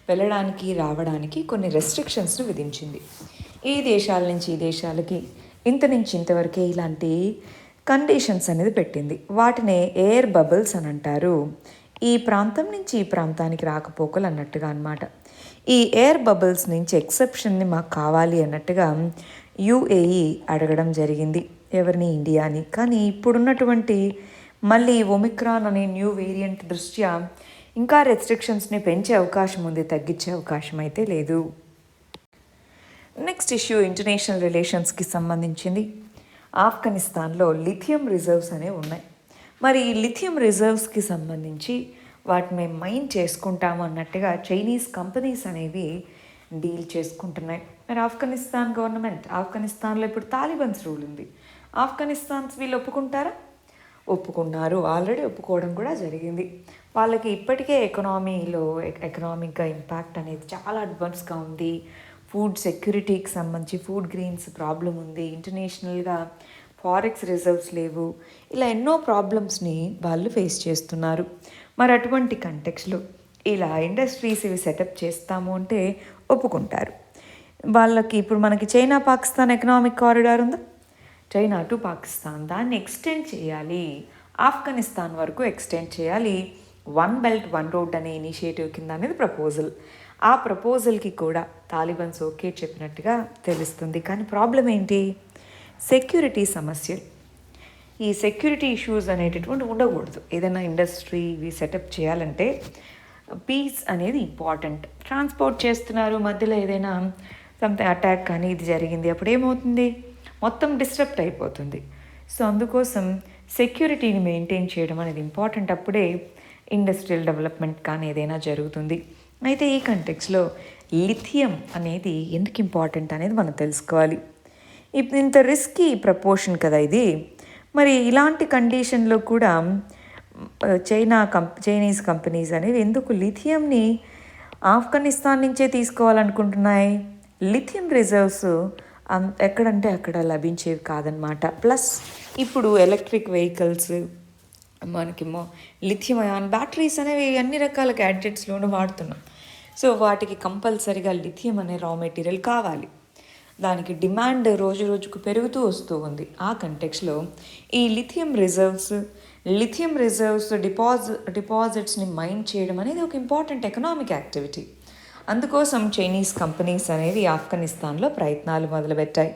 వెళ్ళడానికి రావడానికి కొన్ని రెస్ట్రిక్షన్స్ను విధించింది. ఈ దేశాల నుంచి ఈ దేశాలకి ఇంత నుంచి ఇంతవరకే ఇలాంటి కండిషన్స్ అనేది పెట్టింది. వాటినే ఎయిర్ బబుల్స్ అని అంటారు. ఈ ప్రాంతం నుంచి ఈ ప్రాంతానికి రాకపోకలు అన్నట్టుగా అన్నమాట. ఈ ఎయిర్ బబుల్స్ నుంచి ఎక్సెప్షన్ని మాకు కావాలి అన్నట్టుగా యూఏఈ అడగడం జరిగింది. ఎవరిని? ఇండియాని. కానీ ఇప్పుడున్నటువంటి మళ్ళీ ఒమిక్రాన్ అనే న్యూ వేరియంట్ దృష్ట్యా ఇంకా రెస్ట్రిక్షన్స్ని పెంచే అవకాశం ఉంది, తగ్గించే అవకాశం అయితే లేదు. నెక్స్ట్ ఇష్యూ ఇంటర్నేషనల్ రిలేషన్స్కి సంబంధించింది. ఆఫ్ఘనిస్తాన్లో లిథియం రిజర్వ్స్ అనేవి ఉన్నాయి. మరి ఈ లిథియం రిజర్వ్స్కి సంబంధించి వాటిని మేము మైన్ చేసుకుంటాము అన్నట్టుగా చైనీస్ కంపెనీస్ అనేవి డీల్ చేసుకుంటున్నాయి. మరి ఆఫ్ఘనిస్తాన్ గవర్నమెంట్, ఆఫ్ఘనిస్తాన్లో ఇప్పుడు తాలిబాన్స్ రూల్ ఉంది. ఆఫ్ఘనిస్తాన్స్ వీళ్ళు ఒప్పుకుంటారా? ఒప్పుకున్నారు. ఆల్రెడీ ఒప్పుకోవడం కూడా జరిగింది. వాళ్ళకి ఇప్పటికే ఎకనామిక్గా ఇంపాక్ట్ అనేది చాలా అడ్వాన్స్గా ఉంది. ఫుడ్ సెక్యూరిటీకి సంబంధించి ఫుడ్ గ్రెయిన్స్ ప్రాబ్లం ఉంది. ఇంటర్నేషనల్గా ఫారెక్స్ రిజర్వ్స్ లేవు. ఇలా ఎన్నో ప్రాబ్లమ్స్ని వాళ్ళు ఫేస్ చేస్తున్నారు. మరి అటువంటి కంటెక్స్లో ఇలా ఇండస్ట్రీస్ ఇవి సెటప్ చేస్తాము అంటే ఒప్పుకుంటారు. వాళ్ళకి ఇప్పుడు మనకి చైనా పాకిస్తాన్ ఎకనామిక్ కారిడార్ ఉందా? చైనా టు పాకిస్తాన్ దాన్ని ఎక్స్టెండ్ చేయాలి, ఆఫ్ఘనిస్తాన్ వరకు ఎక్స్టెండ్ చేయాలి. 1 బెల్ట్ 1 రోడ్ అనే ఇనిషియేటివ్ కింద అనేది ప్రపోజల్. ఆ ప్రపోజల్కి కూడా తాలిబాన్స్ ఓకే చెప్పినట్టుగా తెలుస్తుంది. కానీ ప్రాబ్లం ఏంటి? సెక్యూరిటీ సమస్యలు. ఈ సెక్యూరిటీ ఇష్యూస్ అనేటటువంటి ఉండకూడదు. ఏదైనా ఇండస్ట్రీ ఇవి సెటప్ చేయాలంటే పీస్ అనేది ఇంపార్టెంట్. ట్రాన్స్పోర్ట్ చేస్తున్నారు, మధ్యలో ఏదైనా సంథింగ్ అటాక్ కానీ ఇది జరిగింది, అప్పుడు ఏమవుతుంది? మొత్తం డిస్టర్బ్ అయిపోతుంది. సో అందుకోసం సెక్యూరిటీని మెయింటైన్ చేయడం అనేది ఇంపార్టెంట్. అప్పుడే ఇండస్ట్రియల్ డెవలప్మెంట్ కానీ ఏదైనా జరుగుతుంది. అయితే ఈ కంటెక్స్లో లిథియం అనేది ఎందుకు ఇంపార్టెంట్ అనేది మనం తెలుసుకోవాలి. ఇప్పుడు ఇంత రిస్కీ ప్రపోర్షన్ కదా ఇది. మరి ఇలాంటి కండిషన్లో కూడా చైనీస్ కంపెనీస్ అనేవి ఎందుకు లిథియంని ఆఫ్ఘనిస్తాన్ నుంచే తీసుకోవాలనుకుంటున్నాయి? లిథియం రిజర్వ్స్ ఎక్కడంటే అక్కడ లభించేవి కాదనమాట. ప్లస్ ఇప్పుడు ఎలక్ట్రిక్ వెహికల్స్ మనకేమో లిథియం అయాన్ బ్యాటరీస్ అనేవి అన్ని రకాల గ్యాడ్జెట్స్లోనూ వాడుతున్నాం. సో వాటికి కంపల్సరీగా లిథియం అనే రా మెటీరియల్ కావాలి. దానికి డిమాండ్ రోజు రోజుకు పెరుగుతూ వస్తూ ఉంది. ఆ కంటెక్స్లో ఈ లిథియం రిజర్వ్స్ డిపాజిట్స్ని మైన్ చేయడం అనేది ఒక ఇంపార్టెంట్ ఎకనామిక్ యాక్టివిటీ. అందుకోసం చైనీస్ కంపెనీస్ అనేవి ఆఫ్ఘనిస్తాన్లో ప్రయత్నాలు మొదలుపెట్టాయి.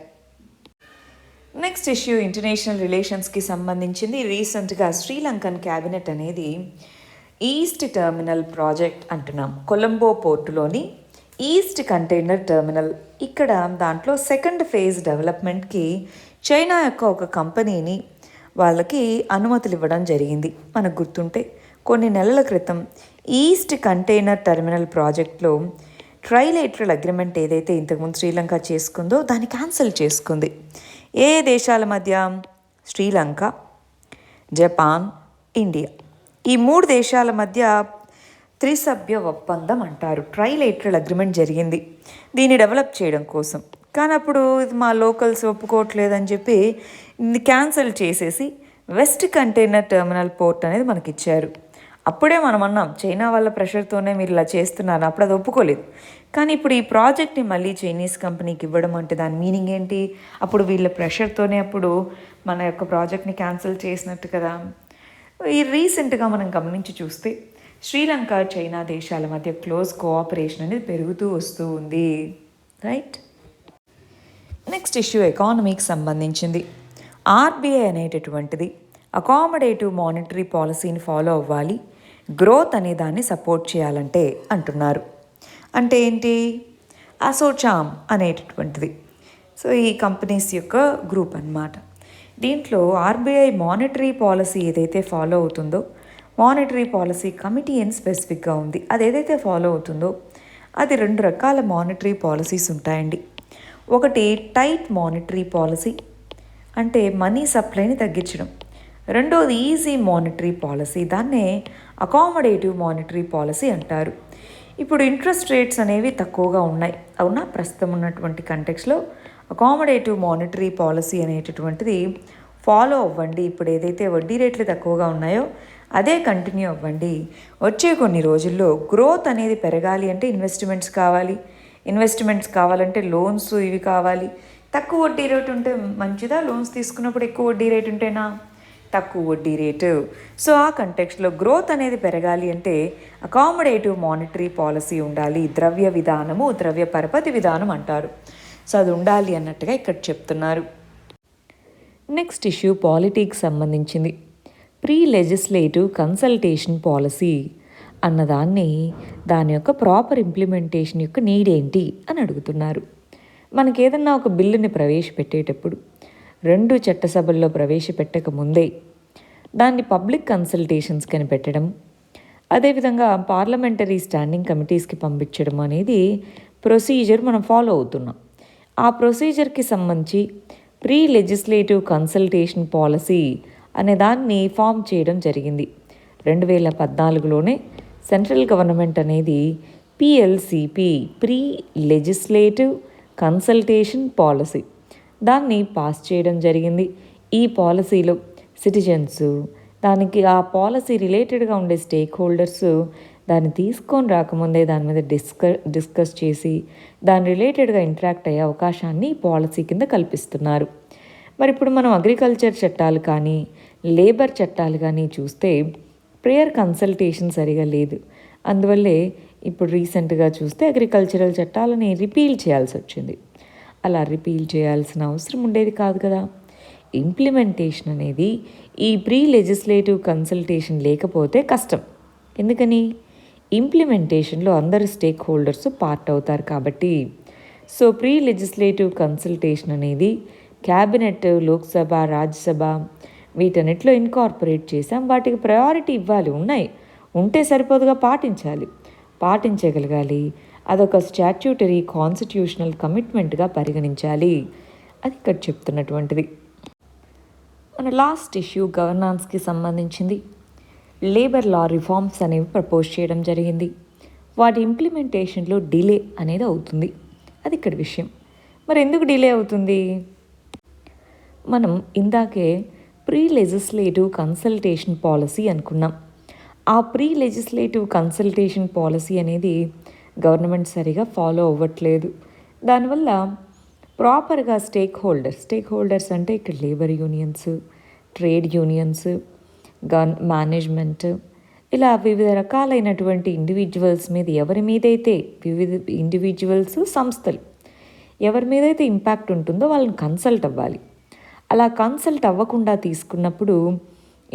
నెక్స్ట్ ఇష్యూ ఇంటర్నేషనల్ రిలేషన్స్కి సంబంధించింది. రీసెంట్గా శ్రీలంకన్ క్యాబినెట్ అనేది ఈస్ట్ టెర్మినల్ ప్రాజెక్ట్ అంటున్నాం. కొలంబో పోర్టులోని ఈస్ట్ కంటైనర్ టెర్మినల్. ఇక్కడ దాంట్లో సెకండ్ ఫేజ్ డెవలప్మెంట్కి చైనా యొక్క ఒక కంపెనీని వాళ్ళకి అనుమతులు ఇవ్వడం జరిగింది. మనకు గుర్తుంటే కొన్ని నెలల క్రితం ఈస్ట్ కంటైనర్ టెర్మినల్ ప్రాజెక్ట్లో ట్రైలేటరల్ అగ్రిమెంట్ ఏదైతే ఇంతకుముందు శ్రీలంక చేసుకుందో దాన్ని క్యాన్సిల్ చేసుకుంది. ఏ దేశాల మధ్య? Sri Lanka, Japan, India. ఈ 3 దేశాల మధ్య త్రిసభ్య ఒప్పందం అంటారు, ట్రైలేటరల్ అగ్రిమెంట్ జరిగింది దీన్ని డెవలప్ చేయడం కోసం. కానీ అప్పుడు ఇది మా లోకల్స్ ఒప్పుకోవట్లేదని చెప్పి క్యాన్సిల్ చేసేసి వెస్ట్ కంటైనర్ టెర్మినల్ పోర్ట్ అనేది మనకి ఇచ్చారు. అప్పుడే మనం అన్నాం చైనా వాళ్ళ ప్రెషర్తోనే మీరు ఇలా చేస్తున్నారు, అప్పుడు అది ఒప్పుకోలేదు. కానీ ఇప్పుడు ఈ ప్రాజెక్ట్ని మళ్ళీ చైనీస్ కంపెనీకి ఇవ్వడం అంటే దాని మీనింగ్ ఏంటి? అప్పుడు వీళ్ళ ప్రెషర్తోనే అప్పుడు మన యొక్క ప్రాజెక్ట్ని క్యాన్సిల్ చేసినట్టు కదా. ఈ రీసెంట్గా మనం గమనించి చూస్తే శ్రీలంక, చైనా దేశాల మధ్య క్లోజ్ కోఆపరేషన్ అనేది పెరుగుతూ వస్తూ ఉంది. రైట్. నెక్స్ట్ ఇష్యూ ఎకానమీకి సంబంధించింది. ఆర్బీఐ అనేటటువంటిది అకామిడేటివ్ మానిటరీ పాలసీని ఫాలో అవ్వాలి, గ్రోత్ అనే దాన్ని సపోర్ట్ చేయాలంటే అంటున్నారు. అంటే ఏంటి? అసోచామ్ అనేటటువంటిది. సో ఈ కంపెనీస్ యొక్క గ్రూప్ అన్నమాట. దీంట్లో ఆర్బీఐ మానిటరీ పాలసీ ఏదైతే ఫాలో అవుతుందో, మానిటరీ పాలసీ కమిటీ అని స్పెసిఫిక్గా ఉంది. అది ఏదైతే ఫాలో అవుతుందో అది 2 రకాల మానిటరీ పాలసీస్ ఉంటాయండి. ఒకటి టైట్ మానిటరీ పాలసీ, అంటే మనీ సప్లైని తగ్గించడం. రెండోది ఈజీ మానిటరీ పాలసీ, దాన్నే అకామిడేటివ్ మానిటరీ పాలసీ అంటారు. ఇప్పుడు ఇంట్రెస్ట్ రేట్స్ అనేవి తక్కువగా ఉన్నాయి, అవునా? ప్రస్తుతం ఉన్నటువంటి కంటెక్స్లో అకామిడేటివ్ మానిటరీ పాలసీ అనేటటువంటిది ఫాలో అవ్వండి. ఇప్పుడు ఏదైతే వడ్డీ రేట్లు తక్కువగా ఉన్నాయో అదే కంటిన్యూ అవ్వండి. వచ్చే కొన్ని రోజుల్లో గ్రోత్ అనేది పెరగాలి అంటే ఇన్వెస్ట్మెంట్స్ కావాలి, ఇన్వెస్ట్మెంట్స్ కావాలంటే లోన్స్ ఇవి కావాలి. తక్కువ వడ్డీ రేటు ఉంటే మంచిదా? లోన్స్ తీసుకున్నప్పుడు ఎక్కువ వడ్డీ రేటు ఉంటేనా? తక్కువ వడ్డీ రేటు. సో ఆ కంటెక్స్ట్లో గ్రోత్ అనేది పెరగాలి అంటే అకామిడేటివ్ మానిటరీ పాలసీ ఉండాలి. ద్రవ్య విధానము, ద్రవ్య పరపతి విధానం అంటారు. సో అది ఉండాలి అన్నట్టుగా ఇక్కడ చెప్తున్నారు. నెక్స్ట్ ఇష్యూ పాలిటిక్స్ సంబంధించింది. ప్రీ లెజిస్లేటివ్ కన్సల్టేషన్ పాలసీ అన్నదాన్ని దాని యొక్క ప్రాపర్ ఇంప్లిమెంటేషన్ యొక్క నీడ్ ఏంటి అని అడుగుతున్నారు. మనకి ఏదన్నా ఒక బిల్లుని ప్రవేశపెట్టేటప్పుడు 2 చట్టసభల్లో ప్రవేశపెట్టక ముందే దాన్ని పబ్లిక్ కన్సల్టేషన్స్ కని పెట్టడం, అదేవిధంగా పార్లమెంటరీ స్టాండింగ్ కమిటీస్కి పంపించడం అనేది ప్రొసీజర్ మనం ఫాలో అవుతున్నాం. ఆ ప్రొసీజర్కి సంబంధించి ప్రీ లెజిస్లేటివ్ కన్సల్టేషన్ పాలసీ అనే దాన్ని ఫామ్ చేయడం జరిగింది. 2014లోనే సెంట్రల్ గవర్నమెంట్ అనేది పిఎల్సిపి, ప్రీ లెజిస్లేటివ్ కన్సల్టేషన్ పాలసీ, దాన్ని పాస్ చేయడం జరిగింది. ఈ పాలసీలో సిటిజన్స్, దానికి ఆ పాలసీ రిలేటెడ్గా ఉండే స్టేక్ హోల్డర్స్ దాన్ని తీసుకొని రాకముందే దాని మీద డిస్కస్ చేసి దాని రిలేటెడ్గా ఇంటరాక్ట్ అయ్యే అవకాశాన్ని పాలసీ కింద కల్పిస్తున్నారు. మరి ఇప్పుడు మనం అగ్రికల్చర్ చట్టాలు కానీ లేబర్ చట్టాలు కానీ చూస్తే ప్రేయర్ కన్సల్టేషన్ సరిగా లేదు. అందువల్లే ఇప్పుడు రీసెంట్గా చూస్తే అగ్రికల్చరల్ చట్టాలని రిపీల్ చేయాల్సి వచ్చింది. అలా రిపీల్ చేయాల్సిన అవసరం ఉండేది కాదు కదా. ఇంప్లిమెంటేషన్ అనేది ఈ ప్రీ లెజిస్లేటివ్ కన్సల్టేషన్ లేకపోతే కష్టం. ఎందుకని? ఇంప్లిమెంటేషన్లో అందరు స్టేక్ హోల్డర్స్ పార్ట్ అవుతారు కాబట్టి. సో ప్రీ లెజిస్లేటివ్ కన్సల్టేషన్ అనేది క్యాబినెట్, లోక్సభ, రాజ్యసభ వీటన్నిటిలో ఇన్కార్పొరేట్ చేసాం. వాటికి ప్రయారిటీ ఇవ్వాలి, ఉన్నాయి, ఉంటే సరిపోదుగా, పాటించగలగాలి. అదొక స్టాట్యూటరీ కాన్స్టిట్యూషనల్ కమిట్మెంట్గా పరిగణించాలి. అది ఇక్కడ చెప్తున్నటువంటిది. మన లాస్ట్ ఇష్యూ గవర్నాన్స్కి సంబంధించింది. లేబర్ లా రిఫార్మ్స్ అనేవి ప్రపోజ్ చేయడం జరిగింది. వాటి ఇంప్లిమెంటేషన్లో డిలే అనేది అవుతుంది. అది ఇక్కడ విషయం. మరి ఎందుకు డిలే అవుతుంది? మనం ఇందాకే ప్రీ లెజిస్లేటివ్ కన్సల్టేషన్ పాలసీ అనుకున్నాం. ఆ ప్రీ లెజిస్లేటివ్ కన్సల్టేషన్ పాలసీ అనేది గవర్నమెంట్ సరిగా ఫాలో అవ్వట్లేదు. దానివల్ల ప్రాపర్గా స్టేక్ హోల్డర్స్ అంటే ఇక్కడ labour unions, trade unions, management, ఇలా వివిధ రకాలైనటువంటి ఇండివిజువల్స్ మీద వివిధ ఇండివిజువల్స్, సంస్థలు ఎవరి మీదైతే ఇంపాక్ట్ ఉంటుందో వాళ్ళని కన్సల్ట్ అవ్వాలి. అలా కన్సల్ట్ అవ్వకుండా తీసుకున్నప్పుడు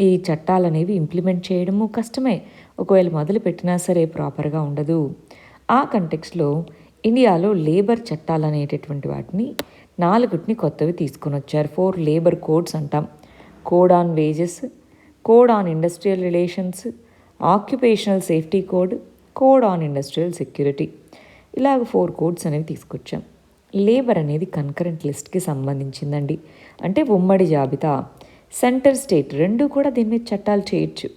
ఈ చట్టాలు అనేవి ఇంప్లిమెంట్ చేయడము కష్టమే. ఒకవేళ మొదలు పెట్టినా సరే ప్రాపర్గా ఉండదు. ఆ కంటెక్స్లో ఇండియాలో లేబర్ చట్టాలు అనేటటువంటి వాటిని 4 కొత్తవి తీసుకొని వచ్చారు. 4 లేబర్ కోడ్స్ అంటాం. Code on wages, code on industrial relations, occupational safety code, code on industrial security. ఇలాగ 4 కోడ్స్ అనేవి తీసుకొచ్చాం. లేబర్ అనేది కన్కరెంట్ లిస్ట్కి సంబంధించిందండి. అంటే ఉమ్మడి జాబితా. సెంటర్ స్టేట్ రెండు కూడా దీని మీద చట్టాలు చేయొచ్చు.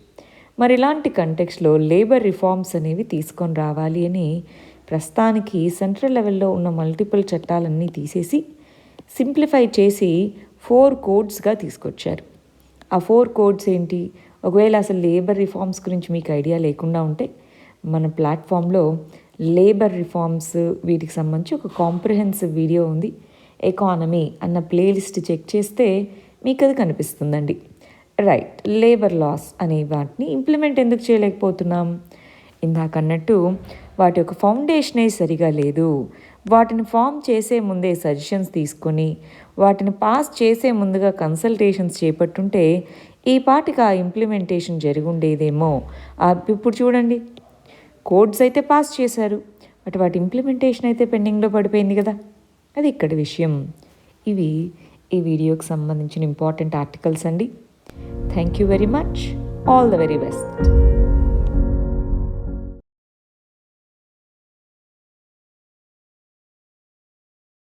మరి ఇలాంటి కంటెక్స్లో లేబర్ రిఫార్మ్స్ అనేవి తీసుకొని రావాలి అని ప్రస్తుతానికి సెంట్రల్ లెవెల్లో ఉన్న మల్టిపుల్ చట్టాలన్నీ తీసేసి సింప్లిఫై చేసి 4 కోడ్స్గా తీసుకొచ్చారు. ఆ 4 కోడ్స్ ఏంటి? ఒకవేళ అసలు లేబర్ రిఫార్మ్స్ గురించి మీకు ఐడియా లేకుండా ఉంటే మన ప్లాట్ఫామ్లో లేబర్ రిఫార్మ్స్ వీటికి సంబంధించి ఒక కాంప్రిహెన్సివ్ వీడియో ఉంది. ఎకానమీ అన్న ప్లేలిస్ట్ చెక్ చేస్తే మీకు అది కనిపిస్తుందండి. రైట్, లేబర్ లాస్ అనే వాటిని ఇంప్లిమెంట్ ఎందుకు చేయలేకపోతున్నాం? ఇందాకన్నట్టు వాటి యొక్క ఫౌండేషనే సరిగా లేదు. వాటిని ఫామ్ చేసే ముందే సజెషన్స్ తీసుకొని వాటిని పాస్ చేసే ముందుగా కన్సల్టేషన్స్ చేపట్టుంటే ఈ పాటికి ఆ ఇంప్లిమెంటేషన్ జరిగి ఉండేదేమో. ఇప్పుడు చూడండి, కోడ్స్ అయితే పాస్ చేశారు, బట్ వాటి ఇంప్లిమెంటేషన్ అయితే పెండింగ్లో పడిపోయింది కదా. అది ఇక్కడ విషయం. ఇవి ఈ వీడియోకి సంబంధించిన ఇంపార్టెంట్ ఆర్టికల్స్ అండి. Thank you very much. All the very best.